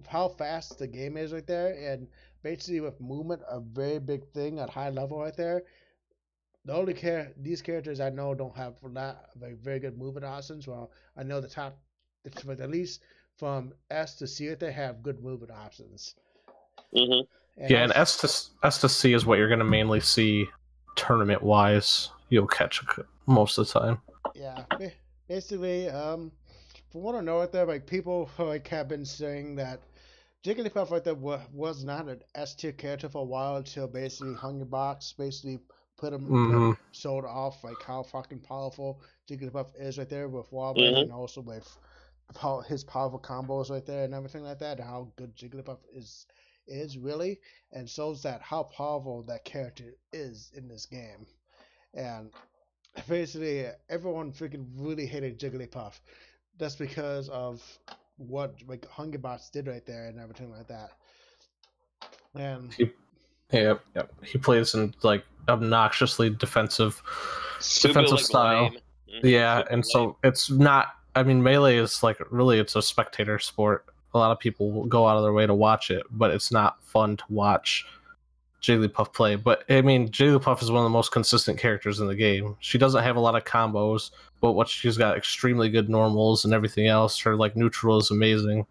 how fast the game is right there, and basically with movement, a very big thing at high level right there. The only these characters I know don't have very good movement options. Well, I know the top, but at least from S to C, they have good movement options. And S to C is what you're going to mainly see tournament wise. You'll catch most of the time. Yeah, basically, from what I know right there, like people like have been saying that Jigglypuff right there was not an S tier character for a while until basically Hungrybox basically put him showed off like how fucking powerful Jigglypuff is right there with Wallbang and also with his powerful combos right there and everything like that, and how good Jigglypuff is really, and shows that how powerful that character is in this game. And basically everyone freaking really hated Jigglypuff. That's because of what like Hungrybox did right there and everything like that. And he plays in like obnoxiously defensive style. Yeah, and so it's not. I mean, Melee is like really it's a spectator sport. A lot of people will go out of their way to watch it, but it's not fun to watch Jigglypuff play. But I mean, Jigglypuff is one of the most consistent characters in the game. She doesn't have a lot of combos, but she's got extremely good normals and everything else. Her like neutral is amazing.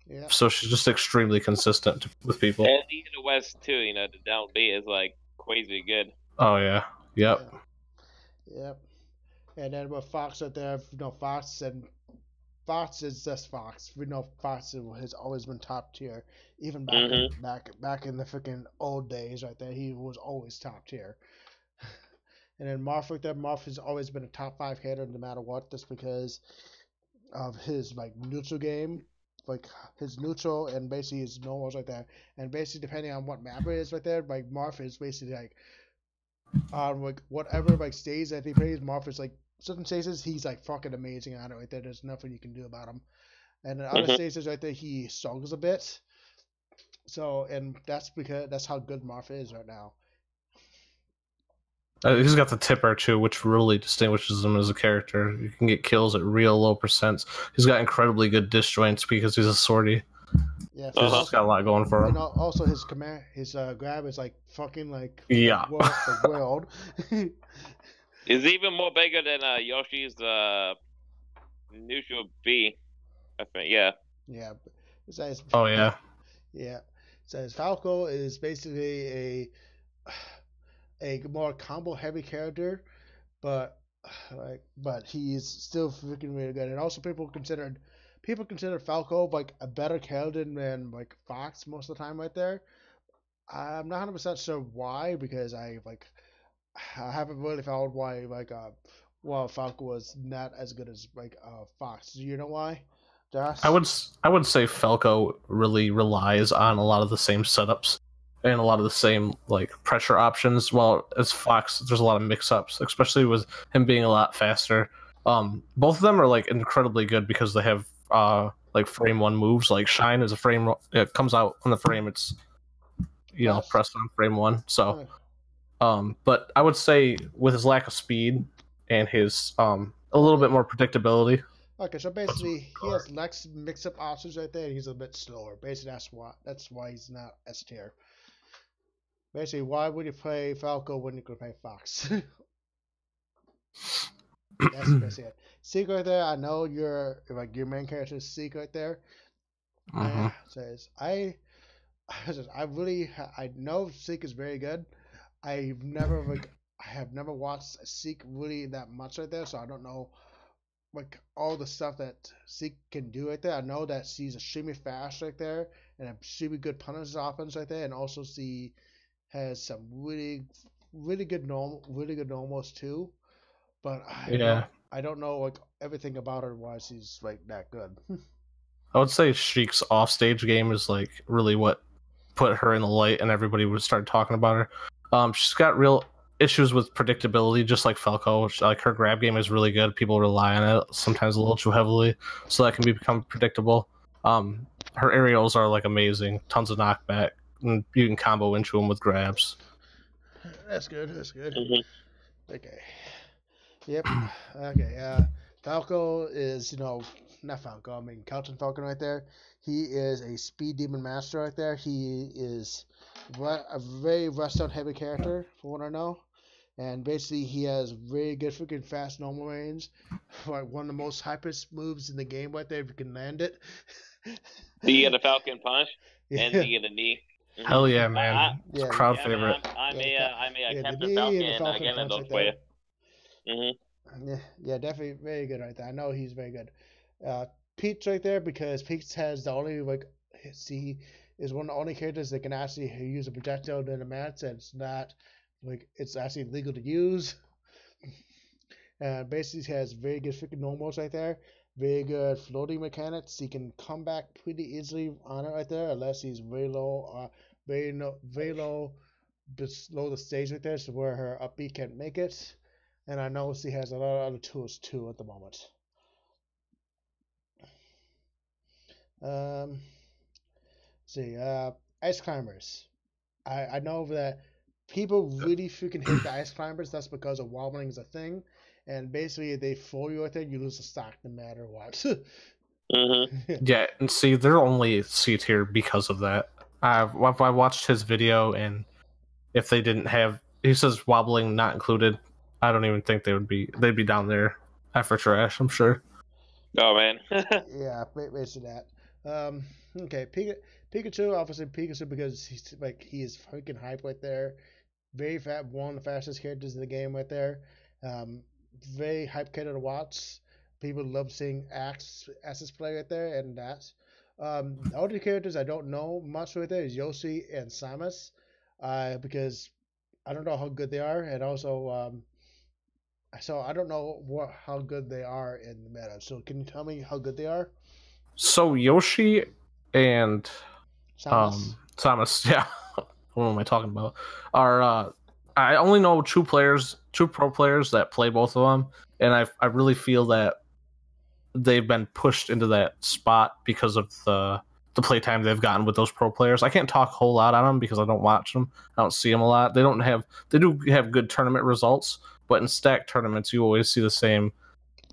Yeah. So she's just extremely consistent with people. And in the West too, you know, the down B is like crazy good. Oh yeah. Yep. And then with Fox right there, Fox and Fox is just Fox. We know Fox has always been top tier, even Mm-hmm. back in the freaking old days, right there. He was always top tier. And then Marth right there, Marth has always been a top 5 hitter no matter what, just because of his like neutral game, like his neutral and basically his normals right there. And basically depending on what map it is right there, like Marth is basically like on like whatever like stage that he plays, Marth is like certain stages he's like fucking amazing on it right there. There's nothing you can do about him. And in other Mm-hmm. stages right there he struggles a bit. So and that's because that's how good Marth is right now. He's got the tipper too, which really distinguishes him as a character. You can get kills at real low percents. He's got incredibly good disjoints because he's a sortie. Yeah, He's Uh-huh. just got a lot going for him. and also his command, his grab is like fucking like Yeah. world. Is even more bigger than Yoshi's neutral B. I think. Yeah. Yeah, besides, Oh yeah. yeah, says Falco is basically a more combo heavy character, but but he's still freaking really good. And also people consider Falco like a better character than like Fox most of the time right there. I'm not 100% sure why because I haven't really found why well Falco was not as good as like Fox. Do you know why? Josh? I would say Falco really relies on a lot of the same setups and a lot of the same like pressure options. While as Fox, there's a lot of mix-ups, especially with him being a lot faster. Both of them are like incredibly good because they have like frame one moves. Like Shine is a frame. It comes out on the frame. It's Plus, pressed on frame one. So but I would say with his lack of speed and his a little bit more predictability. okay, so basically he has less mix-up options right there. And he's a bit slower. Basically, that's why he's not S tier. Basically, why would you play Falco when you could play Fox? That's basically it. Seek right there. I know your main character is Seek right there. Mhm. Says I know Seek is very good. I have never watched Seek really that much right there, so I don't know like all the stuff that Seek can do right there. I know that she's extremely fast right there and extremely good punish offense right there, and also she has some really good normals too. But Yeah. I don't know like everything about her why she's like that good. I would say Sheik's offstage game is like really what put her in the light, and everybody would start talking about her. She's got real issues with predictability, just like Falco. Like her grab game is really good. People rely on it sometimes a little too heavily, so that can become predictable. Her aerials are like amazing, tons of knockback, and you can combo into them with grabs. That's good. That's good. Mm-hmm. Okay. Yep. Okay. Falco is not Falco. I mean Kelton Falcon right there. He is a speed demon master right there. He is a very rust out heavy character for what I know. And basically he has very good freaking fast normal range. Like one of the most hypest moves in the game right there if you can land it. The Falcon punch and Yeah. the knee. Mm-hmm. Hell yeah, man! It's a crowd favorite. Man, I may the Captain knee and the Falcon Falcon again punch those right for you. there. Mm-hmm. Yeah, definitely very good right there. I know he's very good. Pete's right there because Pete has the only he is one of the only characters that can actually use a projectile in a match and it's not it's actually legal to use. Basically he has very good freaking normals right there. Very good floating mechanics. He can come back pretty easily on it right there unless he's very low, very low, below the stage right there, so where her up B can't make it. And I know she has a lot of other tools too at the moment. See, ice climbers. I know that people really freaking hate the ice climbers. That's because of wobbling is a thing, and basically if they fool you with it, you lose the stock no matter what. Yeah, and see, they're only C tier because of that. I watched his video, and if they didn't have, he says wobbling not included. I don't even think they'd be down there after trash. I'm sure. Oh man. Yeah, basically that. Okay, Pikachu, obviously Pikachu because he is freaking hype right there. Very one of the fastest characters in the game right there. Very hype character to watch. people love seeing Axe's play right there, and that. The other characters I don't know much right there is Yoshi and Samus, because I don't know how good they are, and also so I don't know how good they are in the meta. So can you tell me how good they are? So Yoshi and Samus. yeah. What am I talking about? Are I only know two pro players that play both of them, and I really feel that they've been pushed into that spot because of the playtime they've gotten with those pro players. I can't talk a whole lot on them because I don't watch them. I don't see them a lot. They do have good tournament results, but in stack tournaments you always see the same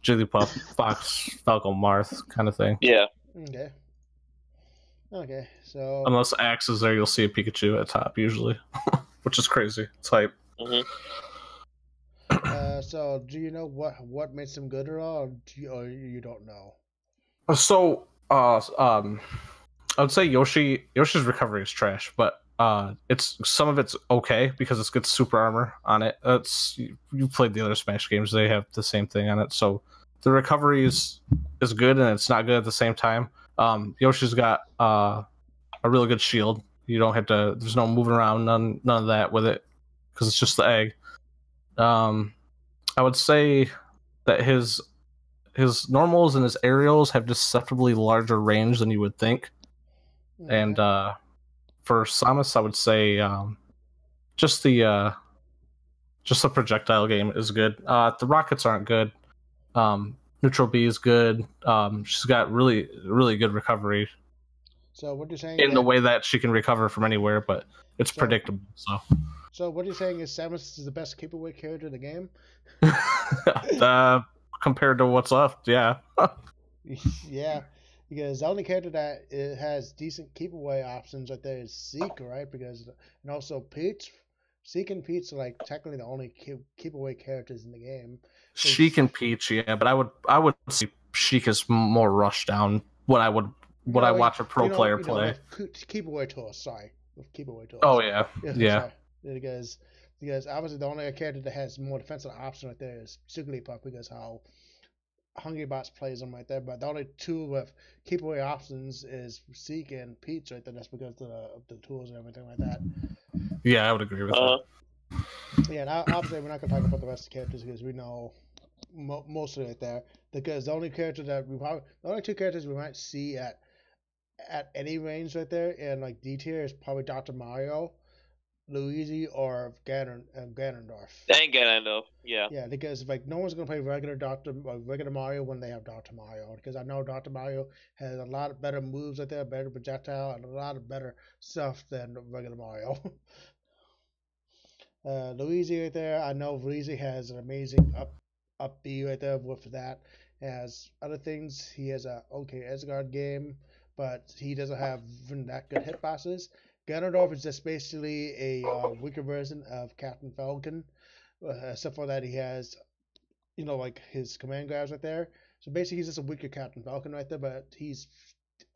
Jigglypuff, Fox, Falco, Marth kind of thing. Yeah. Okay. Okay. So unless Axe is there, you'll see a Pikachu at top usually, which is crazy. It's hype. Mm-hmm. So do you know what makes them good at all, or you don't know? So, I would say Yoshi's recovery is trash, but it's some of it's okay because it's good super armor on it. You played the other Smash games; they have the same thing on it. So the recovery is good and it's not good at the same time. Yoshi's got a really good shield. You don't have to. There's no moving around, none of that with it because it's just the egg. I would say that his normals and his aerials have deceptively larger range than you would think. Okay. And for Samus, I would say just the projectile game is good. The rockets aren't good. Neutral B is good. She's got really good recovery. So what you're saying in the way that she can recover from anywhere, but it's predictable. So what you're saying is Samus is the best keep-away character in the game? Compared to what's left, yeah. Yeah, because the only character that has decent keep-away options right there is Zeke, right? And also Peach. Zeke and Peach are like technically the only keep-away characters in the game. Sheik and Peach, yeah, but I would say Sheik is more rushed down when I watch a pro player play. Keep-away tools, sorry. Keep-away tools. Oh yeah. Yeah. Because obviously the only character that has more defensive option right there is Jigglypuff because how Hungrybox plays them right there. But the only two with keep away options is Zeke and Peach right there. That's because of the tools and everything like that. Yeah, I would agree with that. Yeah, and obviously we're not gonna talk about the rest of the characters because we know most of it there. Because the only two characters we might see at any range right there in like D tier is probably Dr. Mario, Luigi, or Ganondorf. And Ganondorf, yeah. Yeah, because like no one's gonna play regular Mario when they have Dr. Mario. Because I know Dr. Mario has a lot of better moves right there, better projectile, and a lot of better stuff than regular Mario. Luigi right there, I know Luigi has an amazing up B right there with that. Has other things. He has a okay Edgeguard game, but he doesn't have that good hitboxes. Ganondorf is just basically a weaker version of Captain Falcon, except for that he has, like his command grabs right there. So basically he's just a weaker Captain Falcon right there, but he's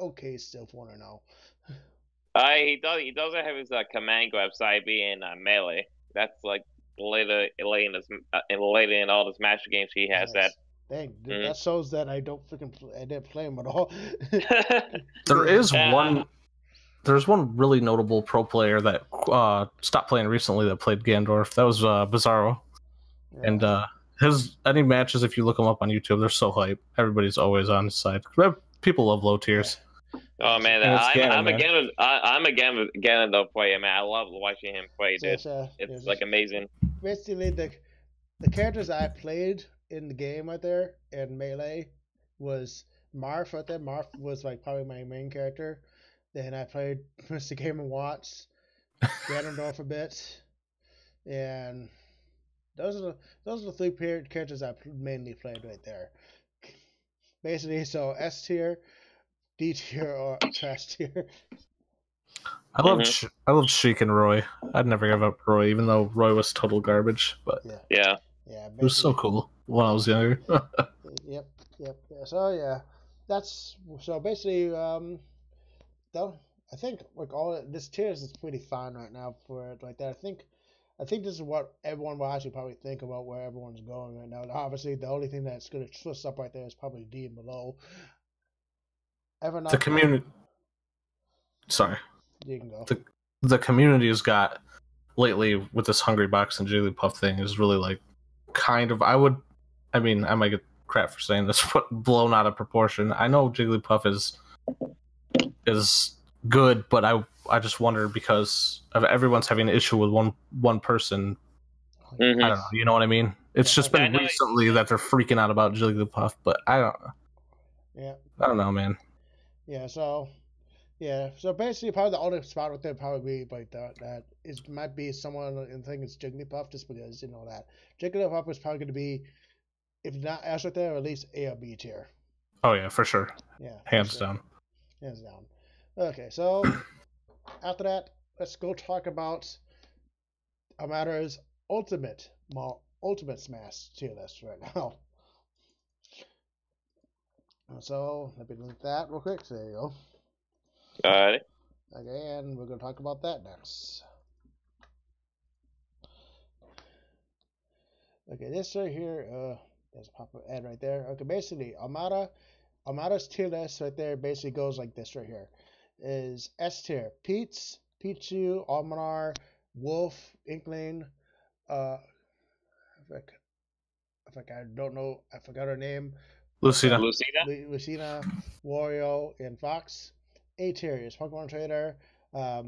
okay still for now. He doesn't have his command grab side being melee. That's like later in all the Smash games he has that. Dang, that shows that I didn't play him at all. There's one really notable pro player that stopped playing recently that played Ganondorf. That was Bizarro. Yeah. And any matches, if you look them up on YouTube, they're so hype. Everybody's always on his side. People love low tiers. Oh man, I'm a Ganondorf player, man. I love watching him play, dude. It's like amazing. Basically, the characters I played in the game right there in Melee was Marth right there. Marth was like probably my main character. Then I played Mr. Game & Watch, Ganondorf a bit, and those are the three characters I mainly played right there. Basically, so S tier, D tier, or trash tier. I loved Sheik and Roy. I'd never give up Roy, even though Roy was total garbage. But yeah, it was so cool when I was younger. Yep. So yeah, so basically I think like all this tiers is pretty fine right now for it like that. I think I think this is what everyone will actually probably think about where everyone's going right now. Obviously, the only thing that's going to twist up right there is probably D and below. The community. Sorry. You can go. The community has got lately with this Hungry Box and Jigglypuff thing is really like kind of. I might get crap for saying this, but blown out of proportion. I know Jigglypuff is good, but I just wonder because of everyone's having an issue with one person. Mm-hmm. I don't know. You know what I mean? It's just been recently that they're freaking out about Jigglypuff, but I don't know. Yeah. I don't know, man. Yeah. So basically, probably the only spot with there probably be like that it might be someone and think it's Jigglypuff just because you know that Jigglypuff is probably going to be, if not S right there, at least A or B tier. Oh yeah, for sure. Yeah. Hands down. Hands down. Okay, so after that, let's go talk about Amada's ultimate smash tier list right now. So let me link that real quick. So there you go. Alright. Okay, and we're gonna talk about that next. Okay, this right here, there's a pop-up ad right there. Okay, basically, Amada's tier list right there basically goes like this right here. Is S tier: Pete's, Pichu, Almanar, Wolf, Inkling, I don't know, I forgot her name. Lucina, Wario, and Fox. A tier is Pokemon Trader. I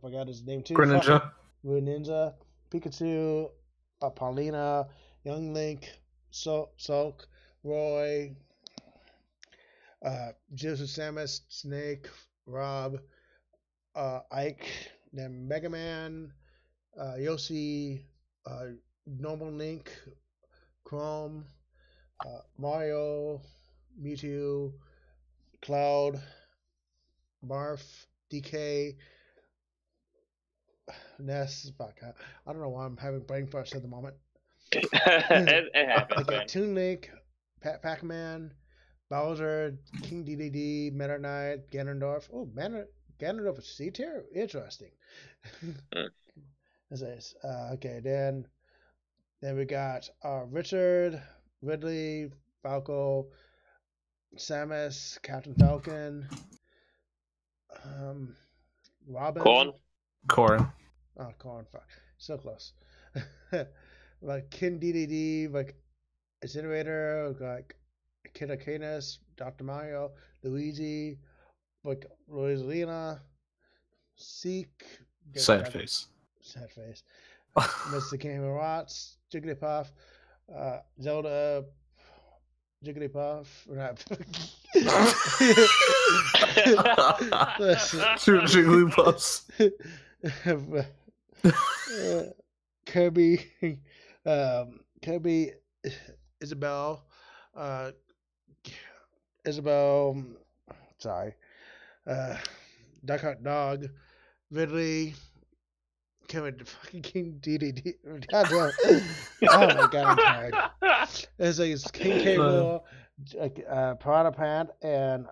forgot his name too. Greninja, Pikachu, Paulina, Young Link, Sulk, Roy, Joseph Samus, Snake, Rob, Ike, then Mega Man, Yoshi, Normal Link, Chrome, Mario, Mewtwo, Cloud, Marth, DK, Ness. I don't know why I'm having brain farts at the moment. It happens, man. Toon Link, Pac-Man, Bowser, King DDD, Meta Knight, Ganondorf. Oh, Ganondorf is C tier? Interesting. Okay, then we got Richard, Ridley, Falco, Samus, Captain Falcon, Robin. Corrin. Oh, Corrin. Fuck. So close. Like King DDD, like Incinerator, like Kid Arcanus, Dr. Mario, Luigi, like Rosalina, Seek. Sad face. Mr. Game & Watts, Jigglypuff, Zelda, Jigglypuff. Two Jigglypuffs. Kirby, Isabel, sorry, Duck Hunt Dog, Ridley, fucking King DDD. Oh my god, I'm tired. It's King Cable, Piranha Plant, and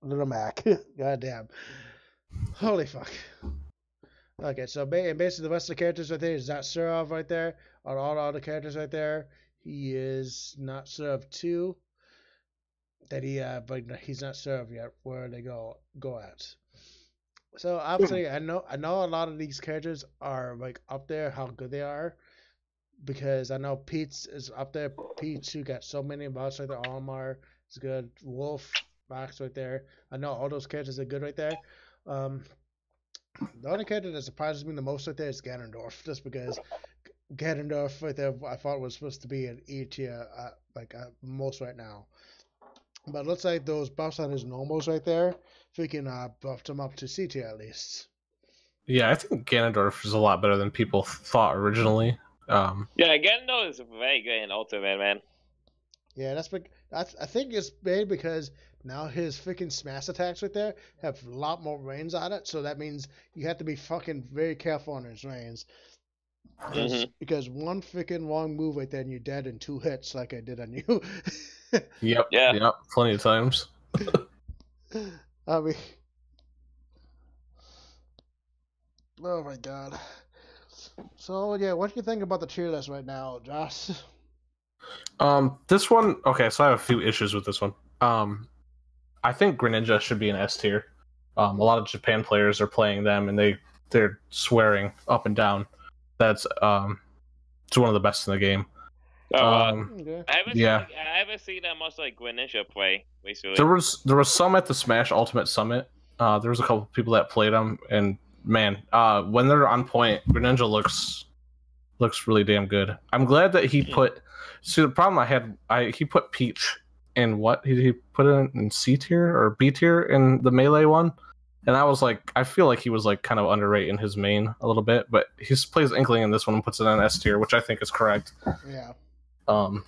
Little Mac. Goddamn. Holy fuck. Okay, so basically the rest of the characters right there is not Serov right there. On all the characters right there, he is not Serov 2. That but he's not Serov yet where they go at. So obviously I know a lot of these characters are like up there how good they are. Because I know Pete's is up there. Pete's who got so many bots right there. Almar is good. Wolf, Fox right there. I know all those characters are good right there. The only character that surprises me the most right there is Ganondorf, just because Ganondorf right there I thought was supposed to be an E tier, most right now. But it looks like those buffs on his normals right there, freaking buffed him up to C tier at least. Yeah, I think Ganondorf is a lot better than people thought originally. Yeah, Ganondorf is very good in Ultimate, man. Yeah, I think it's made because now his freaking smash attacks right there have a lot more range on it, so that means you have to be fucking very careful on his range. Because one freaking wrong move right there and you're dead in 2 hits like I did on you. Yep. Yeah. Yep. Plenty of times. I mean, oh my god. So yeah, what do you think about the tier list right now, Josh? This one. Okay, so I have a few issues with this one. I think Greninja should be an S tier. A lot of Japan players are playing them, and they're swearing up and down that's it's one of the best in the game. Okay. I haven't seen that much like Greninja play recently. There was some at the Smash Ultimate Summit. There was a couple people that played them, and man, when they're on point, Greninja looks really damn good. I'm glad that he put. See, the problem I had, he put Peach in what he put it in C tier or B tier in the Melee one, and I was like, I feel like he was like kind of underrated in his main a little bit, but he plays Inkling in this one and puts it in S tier, which I think is correct. Yeah. I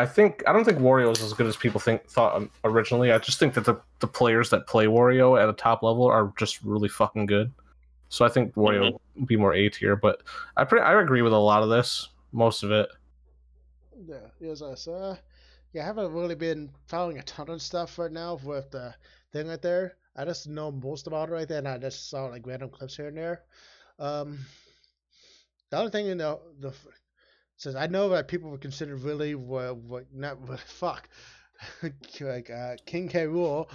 don't think Wario is as good as people thought originally. I just think that the players that play Wario at a top level are just really fucking good. So I think Wario would be more A tier, but I agree with a lot of this, most of it. Yeah, yes, yeah, I haven't really been following a ton of stuff right now with the thing right there. I just know most about it right there, and I just saw like random clips here and there. The other thing, since I know that people would consider really like King K. Rool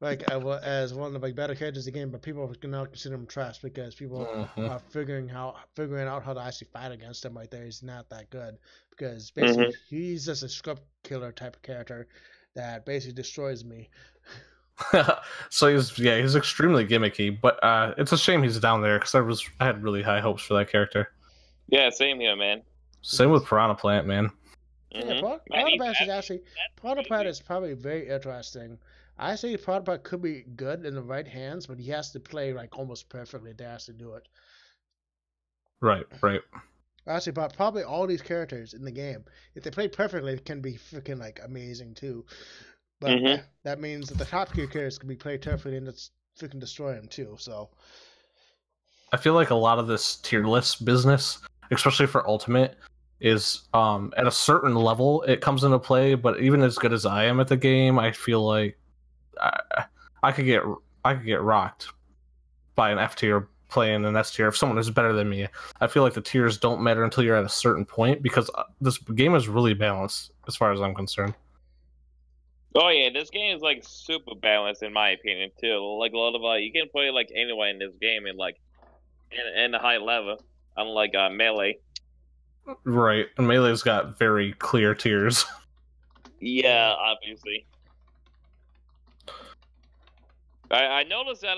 as one of the better characters in the game, but people would now consider him trash because people are figuring out how to actually fight against him right there. He's not that good because basically he's just a scrub killer type of character that basically destroys me. So he's extremely gimmicky, but it's a shame he's down there because I had really high hopes for that character. Yeah, same here, man. Same with Piranha Plant, man. Yeah, Piranha Plant is probably very interesting. I say Piranha Plant could be good in the right hands, but he has to play like almost perfectly to actually do it. Right. Actually, but probably all these characters in the game, if they play perfectly, it can be freaking like amazing too. But that means that the top tier characters can be played perfectly and it's freaking destroy them too. So I feel like a lot of this tier list business, especially for Ultimate, is at a certain level it comes into play. But even as good as I am at the game, I feel like I could get rocked by an F tier playing an S tier if someone is better than me. I feel like the tiers don't matter until you're at a certain point because this game is really balanced as far as I'm concerned. Oh yeah, this game is like super balanced in my opinion too. Like a lot of you can play like anywhere in this game and like in a high level, unlike Melee. Right, and Melee's got very clear tiers. Yeah, obviously. I noticed that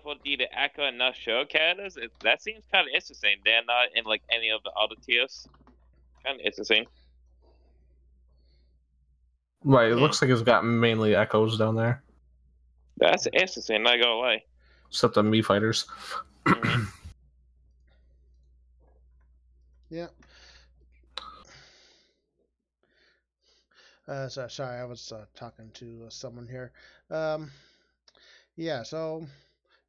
for the Akka and Nusho characters, that seems kind of interesting. They're not in like any of the other tiers. Kind of interesting. Right, it looks like it's got mainly echoes down there. That's interesting, not gonna lie. Except the Mii fighters. Yeah. Sorry, I was talking to someone here. Yeah, so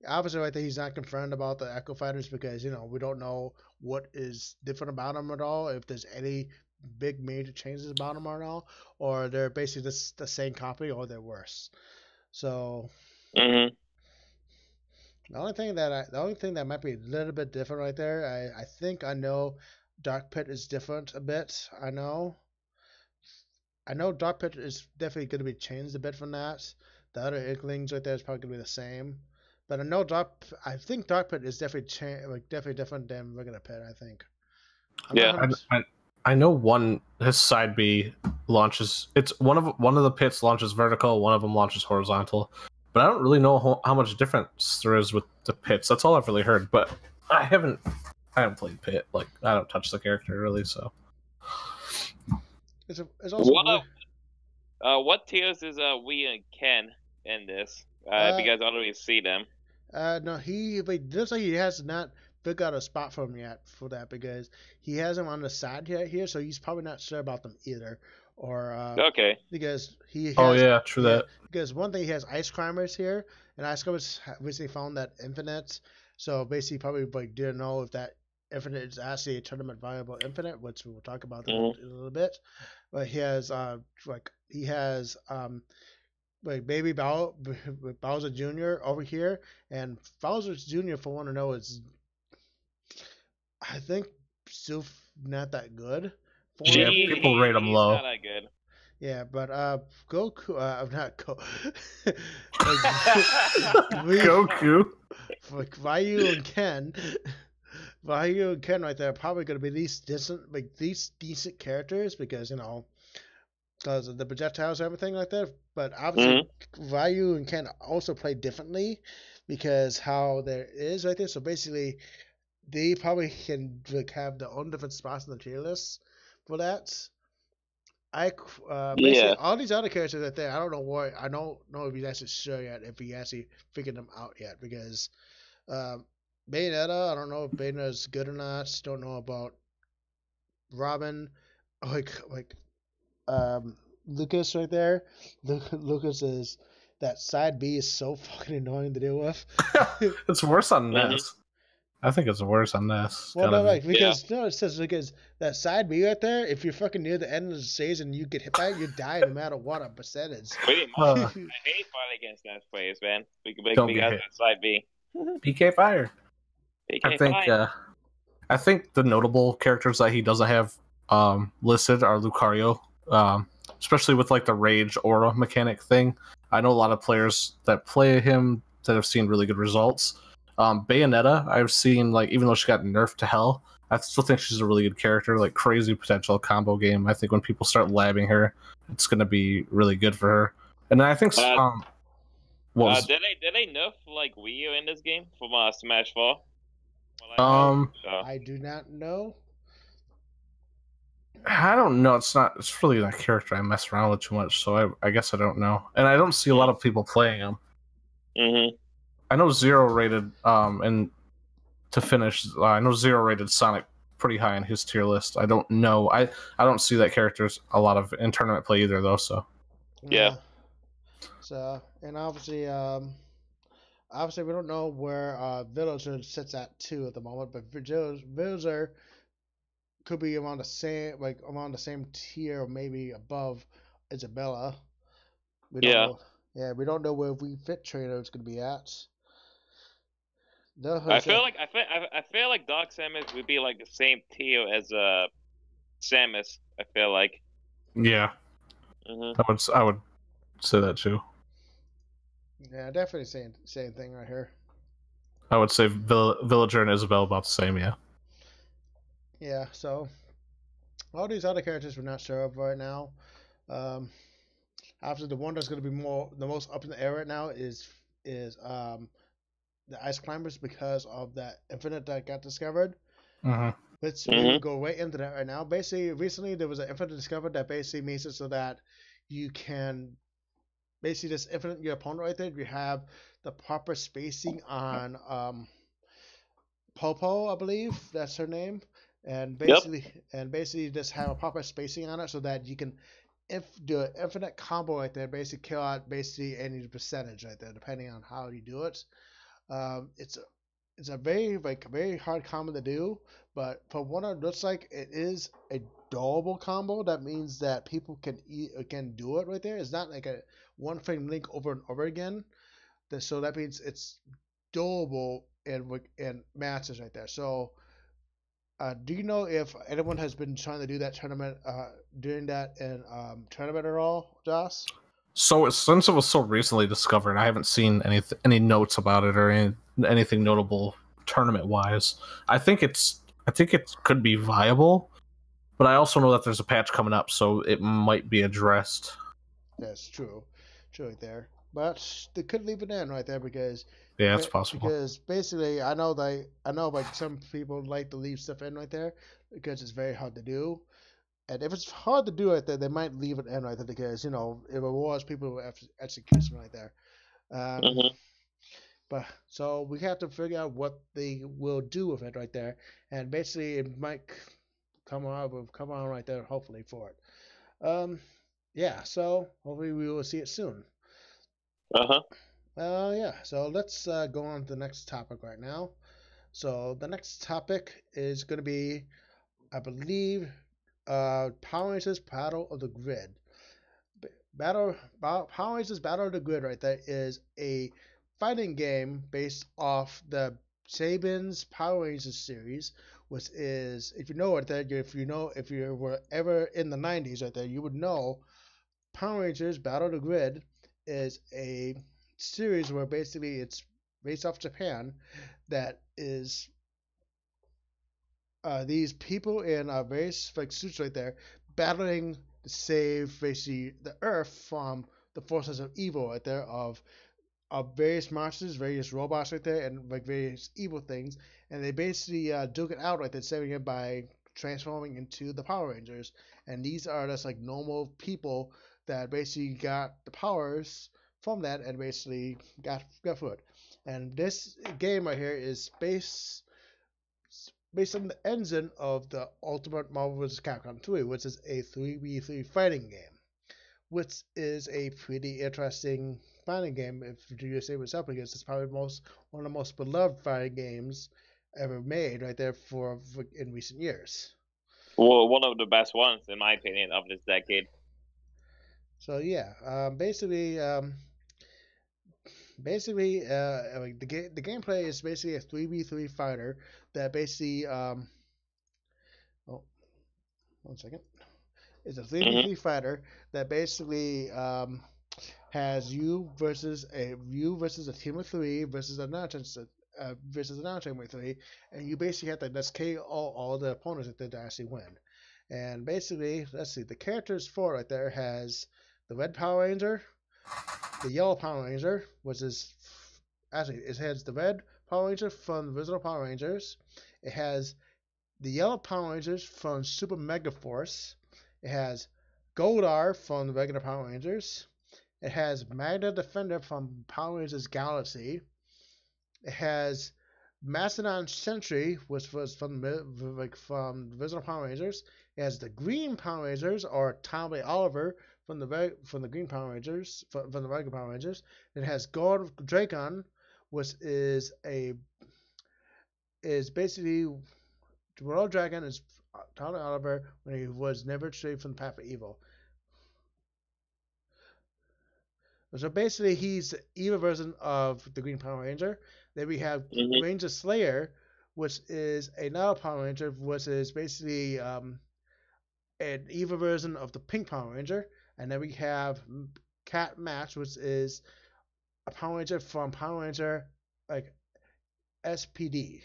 obviously I think he's not confirmed about the Echo Fighters because, we don't know what is different about them at all, if there's any big major changes about them or all, or they're basically just the same copy or they're worse. So the only thing that might be a little bit different right there, I think I know Dark Pit is different a bit. I know Dark Pit is definitely going to be changed a bit from that. The other Inklings right there is probably going to be the same. But I think Dark Pit is definitely different than regular Pit, I think. I know his side B launches. It's one of the pits launches vertical, one of them launches horizontal. But I don't really know how much difference there is with the pits. That's all I've really heard. But I haven't played Pit. Like I don't touch the character really, so. It's also what tiers is we and Ken in this? Because I don't really see them. No, looks like he has not figured out a spot for him yet for that because he has him on the side here, so he's probably not sure about them either. Or okay, because he has, that. Because one thing he has ice climbers here, and ice climbers recently found that Infinite So basically, probably like didn't know if that infinite is actually a tournament viable infinite, which we'll talk about in a little bit. But he has like baby Bowser Jr. over here, and Bowser Jr. for one to know is I think still not that good. Yeah, people rate him low. Not that good. Yeah, but Goku, not Go, Goku, like Ryu and Ken, Ryu and Ken right there are probably going to be these decent characters because because of the projectiles and everything like that. But obviously, Ryu and Ken also play differently because how there is right there. So basically, they probably can like have their own different spots in the tier list for that. Basically all these other characters right there, I don't know if he's actually sure yet if he actually figured them out yet because Bayonetta, I don't know if Bayonetta's good or not. Don't know about Robin, like Lucas right there. Lucas is that side B is so fucking annoying to deal with. It's worse on NES. I think it's worse on this. Well, no, right, because it says because that side B right there, if you're fucking near the end of the stage and you get hit by it, you die no matter what a percentage. Pretty much. I hate fighting against NES players, man. Don't be hit. Side B. PK Fire. I think the notable characters that he doesn't have listed are Lucario, especially with like the rage aura mechanic thing. I know a lot of players that play him that have seen really good results. Bayonetta, I've seen, like, even though she got nerfed to hell, I still think she's a really good character, like crazy potential combo game. I think when people start labbing her, it's going to be really good for her. And I think did they nerf like Wii U in this game from Smash 4? I do not know. I don't know. It's really that character I mess around with too much, so I guess I don't know. And I don't see a lot of people playing him. I know Zero rated and to finish, I know Zero rated Sonic pretty high in his tier list. I don't know. I don't see that character's a lot of in tournament play either though. So yeah. So and obviously we don't know where Villager sits at 2 at the moment, but Villager could be around the same tier or maybe above Isabella. We don't know where we fit trainer is going to be at. I feel like Dark Samus would be like the same tier as Samus. I feel like. Yeah. I would say that too. Yeah, definitely same thing right here. I would say Villager and Isabel about the same. Yeah. Yeah. So all these other characters we're not sure of right now. Obviously, the one that's going to be the most up in the air right now is the Ice Climbers because of that infinite that got discovered. Let's go right into that right now. Basically, recently there was an infinite discovered that basically makes it so that you can basically just infinite your opponent right there. You have the proper spacing on Popo, I believe that's her name, and basically just have a proper spacing on it so that you can do an infinite combo right there. Basically kill out basically any percentage right there, depending on how you do it. It's a very hard combo to do, but for what it looks like, it is a doable combo. That means that people can do it right there. It's not like a one frame link over and over again. So that means it's doable in matches right there. So do you know if anyone has been trying to do that tournament, doing that in tournament at all, Joss? So since it was so recently discovered, I haven't seen any notes about it or anything notable tournament wise. I think it could be viable, but I also know that there's a patch coming up, so it might be addressed. That's true right there. But they could leave it in right there because it's possible. Because basically, I know like some people like to leave stuff in right there because it's very hard to do. And if it's hard to do right there, they might leave it in right there because, it rewards people who execute right there. But so we have to figure out what they will do with it right there. And basically, it might come on right there, hopefully, for it. Yeah, so hopefully we will see it soon. Yeah. So let's go on to the next topic right now. So the next topic is going to be, I believe, Power Rangers Battle of the Grid. Power Rangers Battle of the Grid right there is a fighting game based off the Saban's Power Rangers series, which is, if you know it, that if you were ever in the 90s right there, you would know Power Rangers Battle of the Grid is a series where basically it's based off Japan, that is these people in various like suits right there battling to save basically the Earth from the forces of evil right there, of various monsters, various robots right there, and like various evil things, and they basically duke it out right there, saving it by transforming into the Power Rangers. And these are just like normal people that basically got the powers from that and basically got through it. And this game right here is based on the engine of the Ultimate Marvel vs. Capcom 3, which is a 3v3 fighting game, which is a pretty interesting fighting game. If you say what's up against, it's probably one of the most beloved fighting games ever made, right there for in recent years. Well, one of the best ones, in my opinion, of this decade. So yeah, like the gameplay is basically a 3v3 fighter that basically oh, 1 second. It's a 3v3 fighter that basically has you versus a team of three versus another team of three, and you basically have to just KO all the opponents to actually win. And basically, let's see, the characters for right there has the Red Power Ranger, the Yellow Power Ranger, which is actually it has the Red Power Ranger from the original Power Rangers. It has the Yellow Power Rangers from Super Mega Force. It has Goldar from the regular Power Rangers. It has Magna Defender from Power Rangers Galaxy. It has Mastodon Sentry, which was from the original Power Rangers. It has the Green Power Rangers, or Tommy Oliver from the Green Power Rangers, from the regular Power Rangers. It has God Dragon, which is basically Royal Dragon is Tommy Oliver when he was never strayed from the path of evil. So basically, he's the evil version of the Green Power Ranger. Then we have Ranger Slayer, which is another Power Ranger, which is basically an evil version of the Pink Power Ranger. And then we have Cat Match, which is a Power Ranger from Power Ranger like SPD.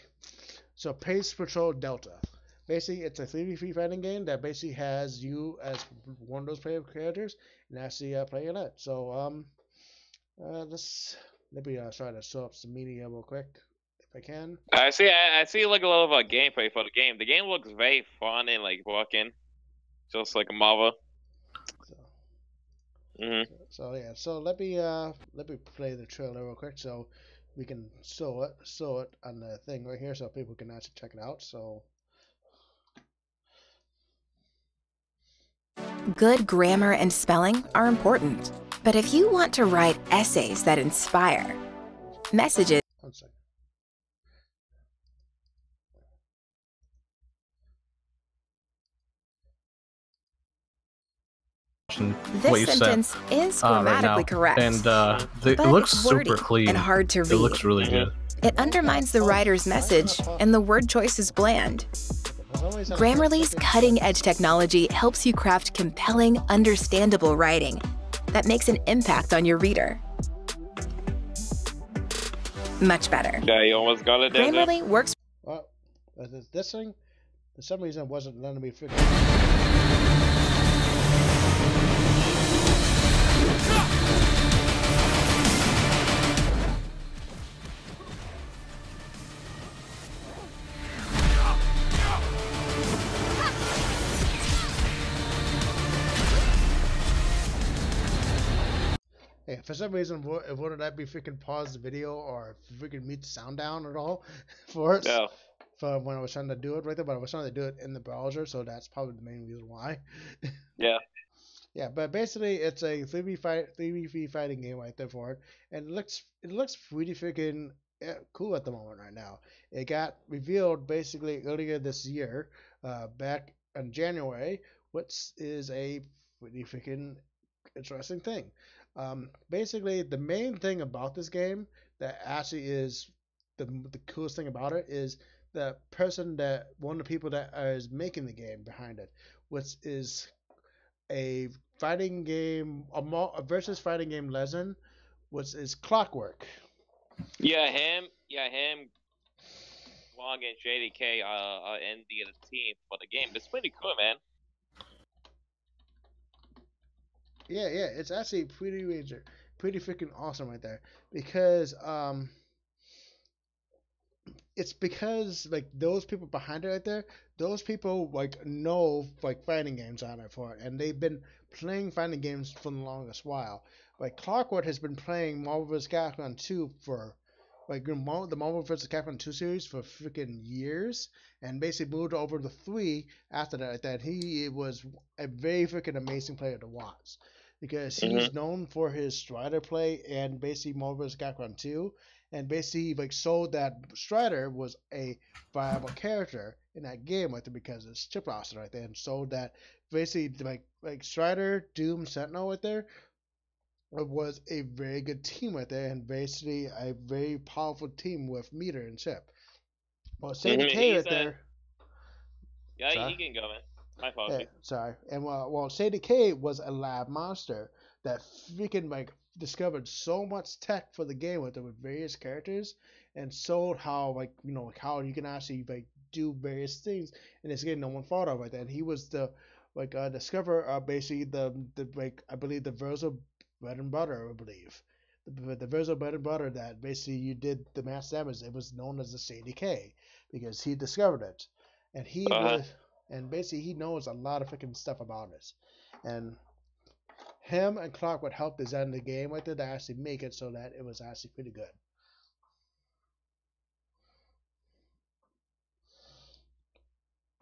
So Pace Patrol Delta. Basically, it's a 3v3 fighting game that basically has you as one of those player characters and actually playing it. So let me try to show up some media real quick if I can. I see like a lot of gameplay for the game. The game looks very fun and like working, just like a Marvel. So yeah, so let me play the trailer real quick so we can show it on the thing right here so people can actually check it out. So good grammar and spelling are important, but if you want to write essays that inspire, messages. 1 second. This sentence is grammatically correct, and it looks super clean and hard to read. It looks really good. It undermines the writer's message, and the word choice is bland. Grammarly's cutting-edge technology helps you craft compelling, understandable writing that makes an impact on your reader. Much better. Yeah, you almost got it. Grammarly works. Well, this thing, for some reason, wasn't letting me figure. Hey, for some reason, it wouldn't let me freaking pause the video or freaking mute the sound down at all for it. Yeah. For when I was trying to do it right there, but I was trying to do it in the browser, so that's probably the main reason why. Yeah. Yeah, but basically it's a 3v fighting game right there for it, and it looks pretty freaking cool at the moment right now. It got revealed basically earlier this year, back in January, which is a pretty freaking interesting thing. Basically, the main thing about this game that actually is the coolest thing about it is the person that one of the people that is making the game behind it, which is a fighting game, a versus fighting game legend, which is Clockwork. Yeah, him. Yeah, him. Long and JDK and the team for the game. It's pretty cool, man. Yeah, it's actually pretty freaking awesome right there because it's because like those people behind it right there, those people like know like fighting games on it for it, and they've been playing fighting games for the longest while. Like Clockwork has been playing Marvel vs. Capcom 2 for like the Marvel vs. Capcom 2 series for freaking years, and basically moved over to 3 after that. Like that he was a very freaking amazing player to watch because he's known for his Strider play and basically Marvel vs. Capcom 2, and basically like showed that Strider was a viable character in that game right there because it's chip roster right there, and showed that basically like Strider, Doom, Sentinel right there was a very good team right there, and basically a very powerful team with meter and chip. Well, Sadie K right there. Yeah, he can go, man. My fault. Yeah, sorry. And Sadie K was a lab monster that freaking like discovered so much tech for the game with various characters, and showed how like like how you can actually like do various things in this game no one thought of right there. And he was the like discoverer basically the like I believe the Verso bread and butter, I believe. The Verso bread and butter that basically you did the mass damage. It was known as the Sadie K because he discovered it, and he was and basically he knows a lot of freaking stuff about this, and him and Clark would help design the game right there to actually make it so that it was actually pretty good.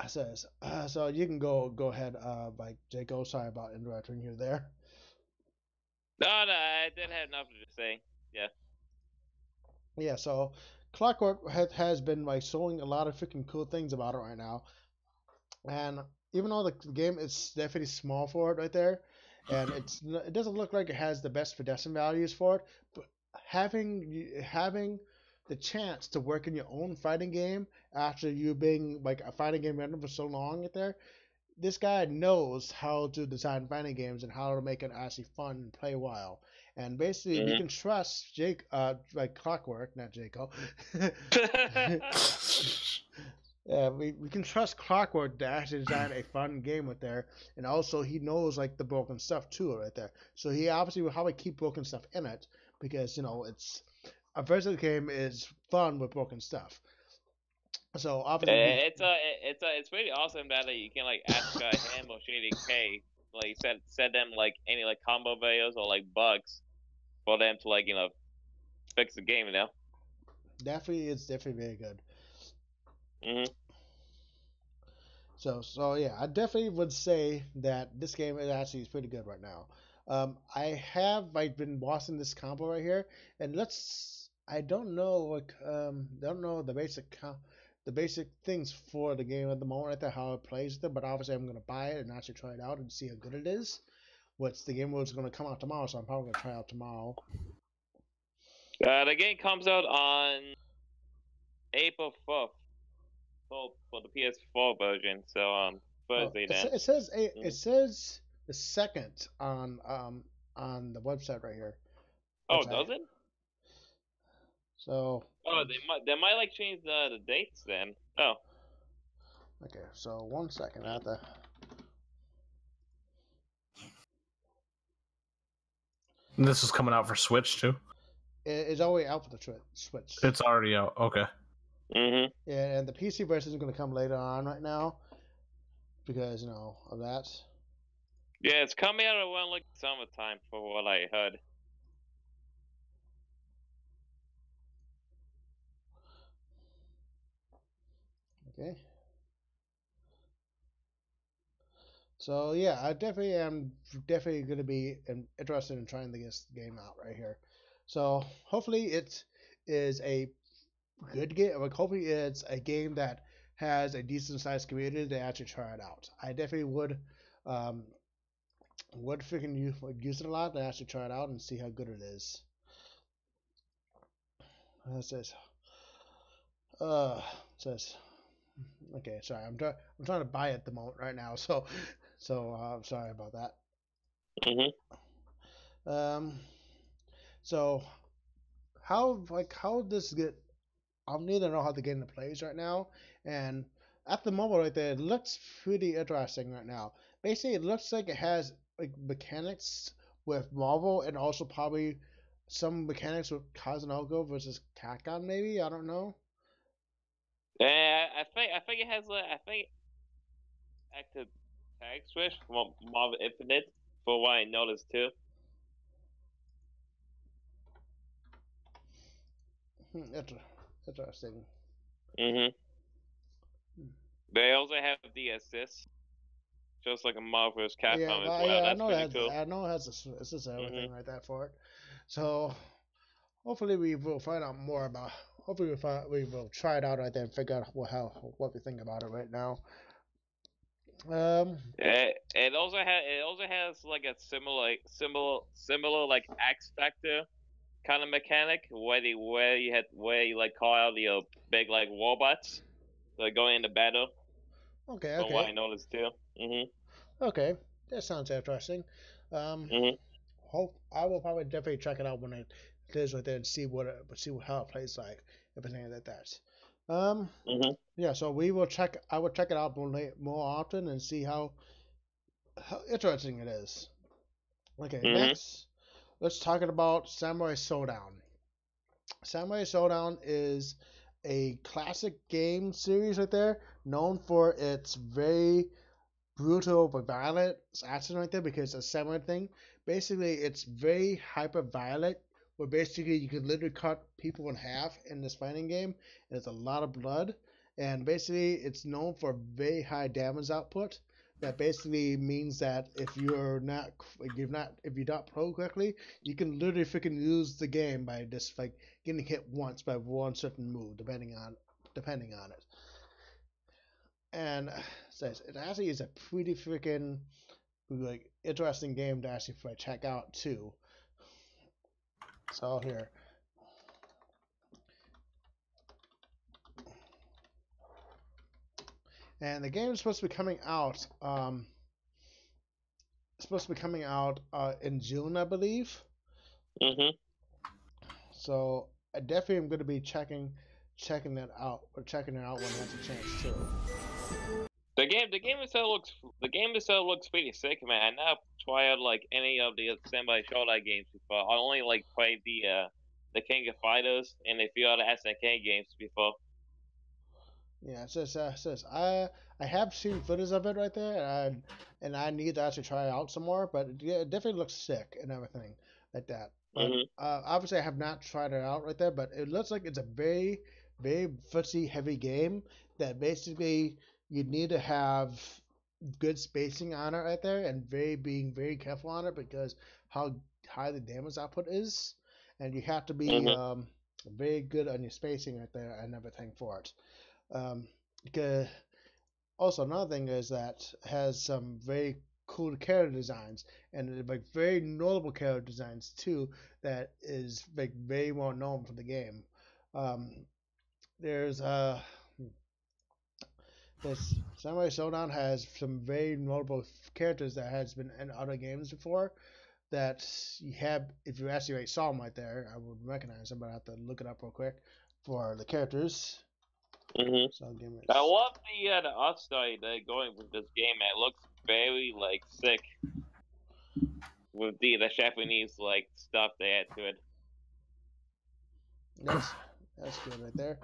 Says so you can go ahead, like Jaco. Sorry about interrupting you there. No, I didn't have nothing to say. Yeah. Yeah, so Clockwork has been like showing a lot of freaking cool things about it right now, and even though the game is definitely small for it right there, and it doesn't look like it has the best pedestrian values for it, but having the chance to work in your own fighting game after you being like a fighting game random for so long right there, this guy knows how to design fighting games and how to make it actually fun and play well. And basically, we can trust like Clockwork, not Jaco. Yeah, we can trust Clockwork to actually design a fun game with there, and also he knows like the broken stuff too, right there. So he obviously will probably keep broken stuff in it because it's a versus game is fun with broken stuff. So obviously, it's pretty awesome that you can like ask him or Shady K, like send them like any like combo videos or like bugs for them to like fix the game. Definitely, it's definitely very good. So yeah, I definitely would say that this game is actually pretty good right now. I have like been watching this combo right here, and I don't know don't know the basic things for the game at the moment right there, how it plays them, but obviously I'm gonna buy it and actually try it out and see how good it is. Which the game was gonna come out tomorrow, so I'm probably gonna try out tomorrow. The game comes out on April 4th. For the PS4 version, so Thursday then. It says the second on the website right here. Oh, does it? So. Oh, they might like change the dates then. Oh. Okay, so 1 second. I have to. This is coming out for Switch too. It's already out for the Switch. It's already out. Okay. Yeah, and the PC version is going to come later on right now because of that. Yeah, it's coming out around like summertime for what I heard. Okay. So yeah, I definitely am going to be interested in trying this game out right here. So hopefully it is a good game. Like hopefully it's a game that has a decent sized community to actually try it out. I definitely um, would freaking use it a lot to actually try it out and see how good it is. It says, uh, says, okay, sorry, I'm trying to buy it at the moment right now, so I'm sorry about that. So how does get? I'll need to know how the game plays right now, and at the moment right there, it looks pretty interesting right now. Basically, it looks like it has like mechanics with Marvel and also probably some mechanics with Kazunoko versus Capcom. Maybe I don't know. Yeah, I think it has active tag switch from Marvel Infinite for what I noticed too. Interesting. They also have the assist, just like a Marvel vs. Capcom as well. Yeah, That's pretty cool. I know it has a everything like that for it. So hopefully we will find out more about. Hopefully we will try it out right there and figure out what we think about it right now. It also has like a similar like X Factor kind of mechanic where you like call out the big like robots like going into battle. Okay. From what I noticed too. Okay, that sounds interesting. I will probably definitely check it out when it is right there and see how it plays like everything like that. Yeah, so we will check. I will check it out more often and see how interesting it is. Okay, next, let's talk about Samurai Showdown. Samurai Showdown is a classic game series right there, known for its very brutal but violent action right there because it's a samurai thing. Basically, it's very hyper violent, where basically you can literally cut people in half in this fighting game. And it's a lot of blood, and basically it's known for very high damage output. That basically means that if you're not pro correctly, you can literally freaking lose the game by just like getting hit once by one certain move, depending on it. And it actually is a pretty freaking like interesting game to actually check out too. So here, and the game is supposed to be coming out. In June, I believe. So I definitely am going to be checking that out or checking it out when I have a chance too. The game itself looks pretty sick, man. I never tried out like any of the Samurai Showdown games before. I only like played the King of Fighters and a few other SNK games before. Yeah, it says I have seen footage of it right there, and I need to actually try it out some more. But it definitely looks sick and everything like that. But obviously, I have not tried it out right there. But it looks like it's a very, very footsie heavy game that basically you need to have good spacing on it right there and being very careful on it because how high the damage output is, and you have to be very good on your spacing right there and everything for it. Because also another thing is that it has some very cool character designs and like very notable character designs too that is like very well known for the game. There's this Samurai Showdown has some very notable characters that has been in other games before that you have. If you actually saw them right there, I would recognize them, but I have to look it up real quick for the characters. So I love the art style they're going with this game. It looks very like sick with the Japanese like stuff they add to it. That's good right there.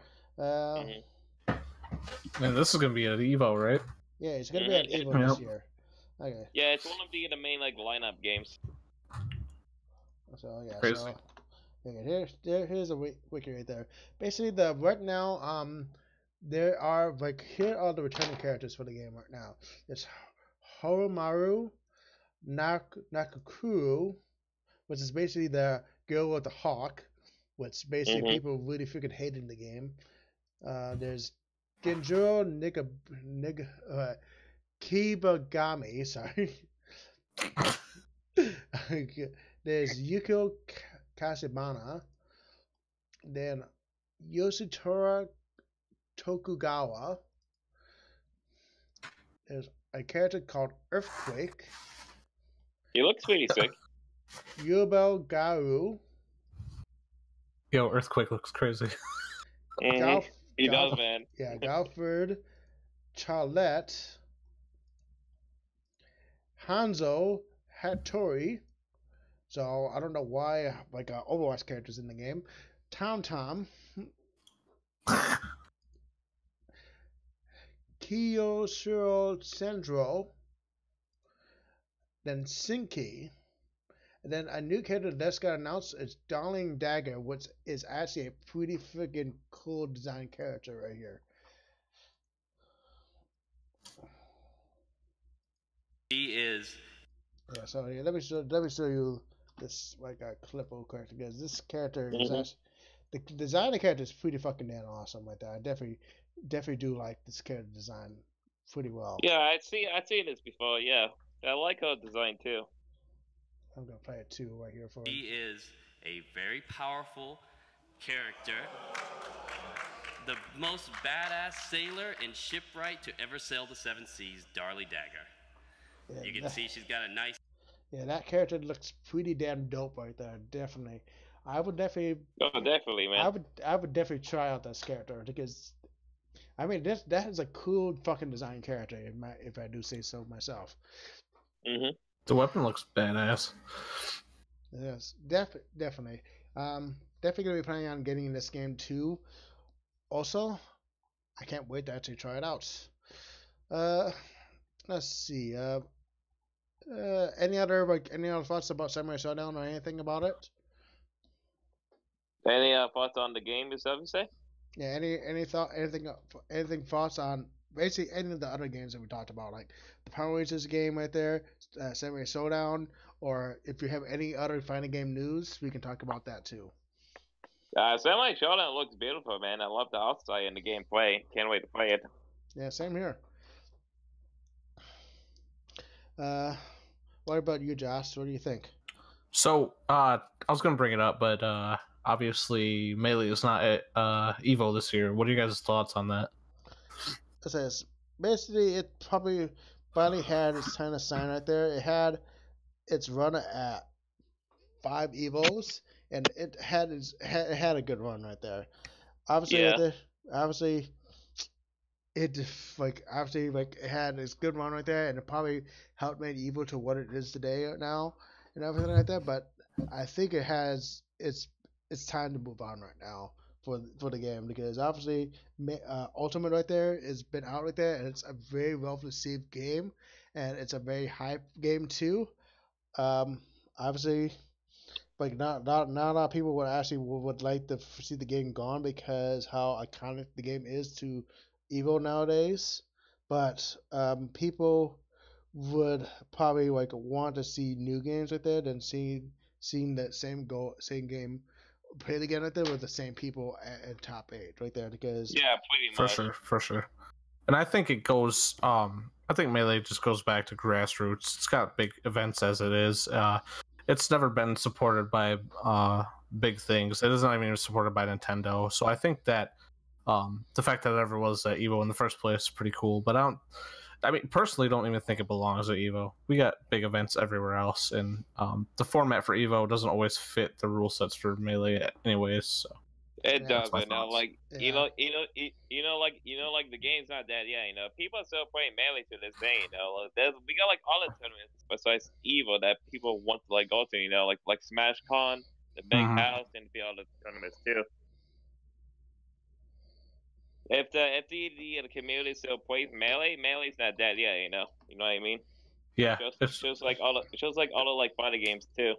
Man, this is gonna be at Evo, right? Yeah, it's gonna be at Evo this year. Okay. Yeah, it's one of the main like lineup games. So yeah. Crazy. So okay, here's a wiki right there. Basically, right now there are here are the returning characters for the game right now. It's Horomaru Nakakuru, which is basically the girl with the hawk, which basically people really freaking hate in the game. There's Genjuro Kibagami, sorry. There's Yukio Kashibana. Then Yoshitora Tokugawa. There's a character called Earthquake. He looks pretty sick. Yubel Garu. Yo, Earthquake looks crazy. He does, man. Yeah, Galford Charlotte. Hanzo Hattori. So I don't know why like Overwatch characters in the game. Tom. Kiyoshiro Sandro. Then Sinki. And then a new character that's got announced is Darling Dagger, which is actually a pretty freaking cool design character right here. He is. Yeah, so yeah, let me show you this like a clip real quick because this character is actually, the design of the character is pretty fucking damn awesome like that. I definitely do like this character design pretty well. Yeah, I'd seen this before. Yeah, I like her design too. I'm gonna play it too right here for He is a very powerful character. The most badass sailor and shipwright to ever sail the seven seas, Darlie Dagger. Yeah, you can see she's got a nice. Yeah, that character looks pretty damn dope right there. Definitely, I would definitely. Oh, definitely, man. I would definitely try out this character because, I mean, that is a cool fucking design character if I do say so myself. The weapon looks badass. Yes, definitely. Definitely gonna be planning on getting this game too. Also, I can't wait to actually try it out. Let's see. Any other thoughts about Samuri Showdown or anything about it? Any thoughts on the game itself? You say? Yeah. Anything thoughts on basically any of the other games that we talked about, like the Power Rangers game right there, Samuri Showdown, or if you have any other fighting game news, we can talk about that too. Samuri Showdown looks beautiful, man. I love the art style and the gameplay. Can't wait to play it. Yeah, same here. What about you, Josh? What do you think? So, I was gonna bring it up, but obviously Melee is not at Evo this year. What are you guys' thoughts on that? It says basically it probably finally had its kind of sign right there. It had its run at 5 Evos, and it had a good run right there. Obviously, it had its good run right there, and it probably helped make Evo to what it is today now and everything like that. But I think it's time to move on right now for the game because obviously Ultimate right there has been out right there, and it's a very well received game, and it's a very hype game too. Obviously, like not a lot of people would like to see the game gone because how iconic the game is to Evo nowadays, but people would probably like want to see new games right there than seeing that same game played again right there with the same people at top 8 right there because pretty much. For sure. And I think it goes. I think Melee just goes back to grassroots. It's got big events as it is. It's never been supported by big things. It isn't even supported by Nintendo. So I think that the fact that it ever was at Evo in the first place is pretty cool. But I mean, personally, don't even think it belongs at Evo. We got big events everywhere else, and the format for Evo doesn't always fit the rule sets for Melee, anyways. So. It does, you know, like you know, like the game's not dead yet. You know, people are still playing Melee to this day. You know, we got like all the tournaments besides Evo that people want to like go to. You know, like SmashCon, the Big House, and the other tournaments too. If the community still plays Melee's not dead yet. You know what I mean? Yeah, it shows like all the like fighting games too.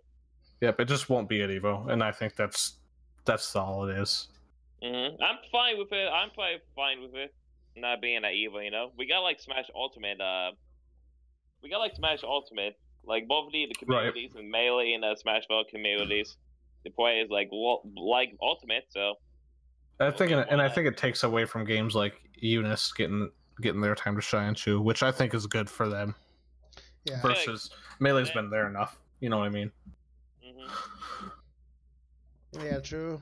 Yep, it just won't be at Evo, and I think that's all it is. I'm fine with it. I'm probably fine with it not being at Evo. You know, we got like Smash Ultimate we got like Smash Ultimate, like both the communities and Melee and Smashville communities. The play is like Ultimate, so I think, I think it takes away from games like Eunice getting their time to shine too, which I think is good for them. Yeah. Versus Melee's been there enough. You know what I mean? Yeah, true.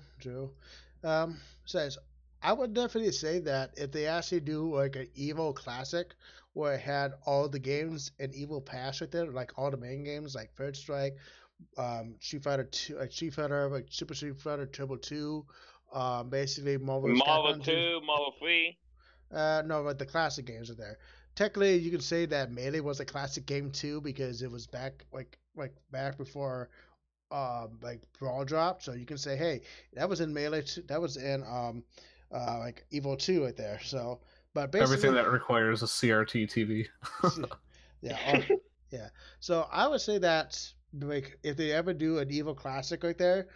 Says, I would definitely say that if they actually do like an Evo Classic where it had all the games in Evo Pass right there, like all the main games like Third Strike, Street Fighter 2, Street Fighter, like Super Street Fighter Turbo 2, basically Marvel 2, Marvel 3. No, but the classic games are there. Technically, you can say that Melee was a classic game too because it was back back before like Brawl dropped. So you can say, hey, that was in Melee. That was in like Evo 2 right there. So, but basically everything that requires a CRT TV. Yeah. So I would say that like if they ever do an Evo Classic right there,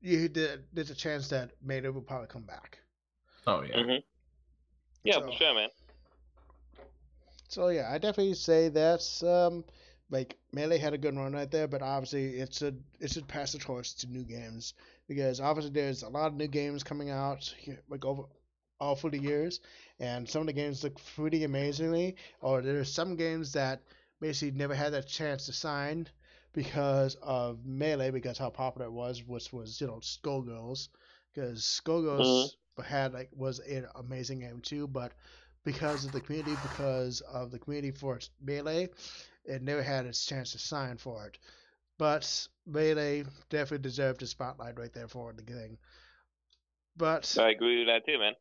there's a chance that Melee will probably come back. Oh yeah. Yeah, for sure, man. So yeah, I definitely say that's like Melee had a good run right there, but obviously it should pass the torch to new games because obviously there's a lot of new games coming out like over all through the years, and some of the games look pretty amazingly, or there's some games that basically never had that chance to sign because of Melee because how popular it was, which was Skullgirls, because Skullgirls was an amazing game too, but because of the community for Melee, it never had its chance to shine for it. But Melee definitely deserved the spotlight right there for the thing. But I agree with that too, man.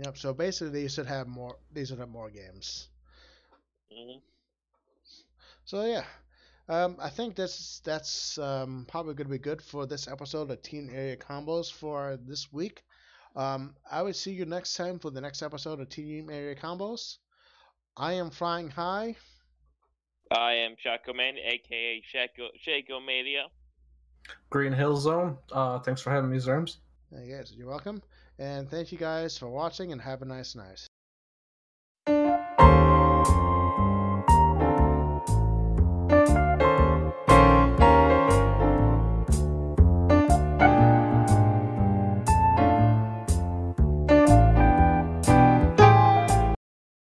Yep. So basically, they should have more. They should have more games. So yeah, I think that's probably going to be good for this episode of Team Area Combos for this week. I will see you next time for the next episode of Team Area Combos. I am Flying High. I am Shaco Man, aka Shaco Mania. Green Hill Zone. Thanks for having me, Zerms. Yes, you're welcome. And thank you guys for watching and have a nice night.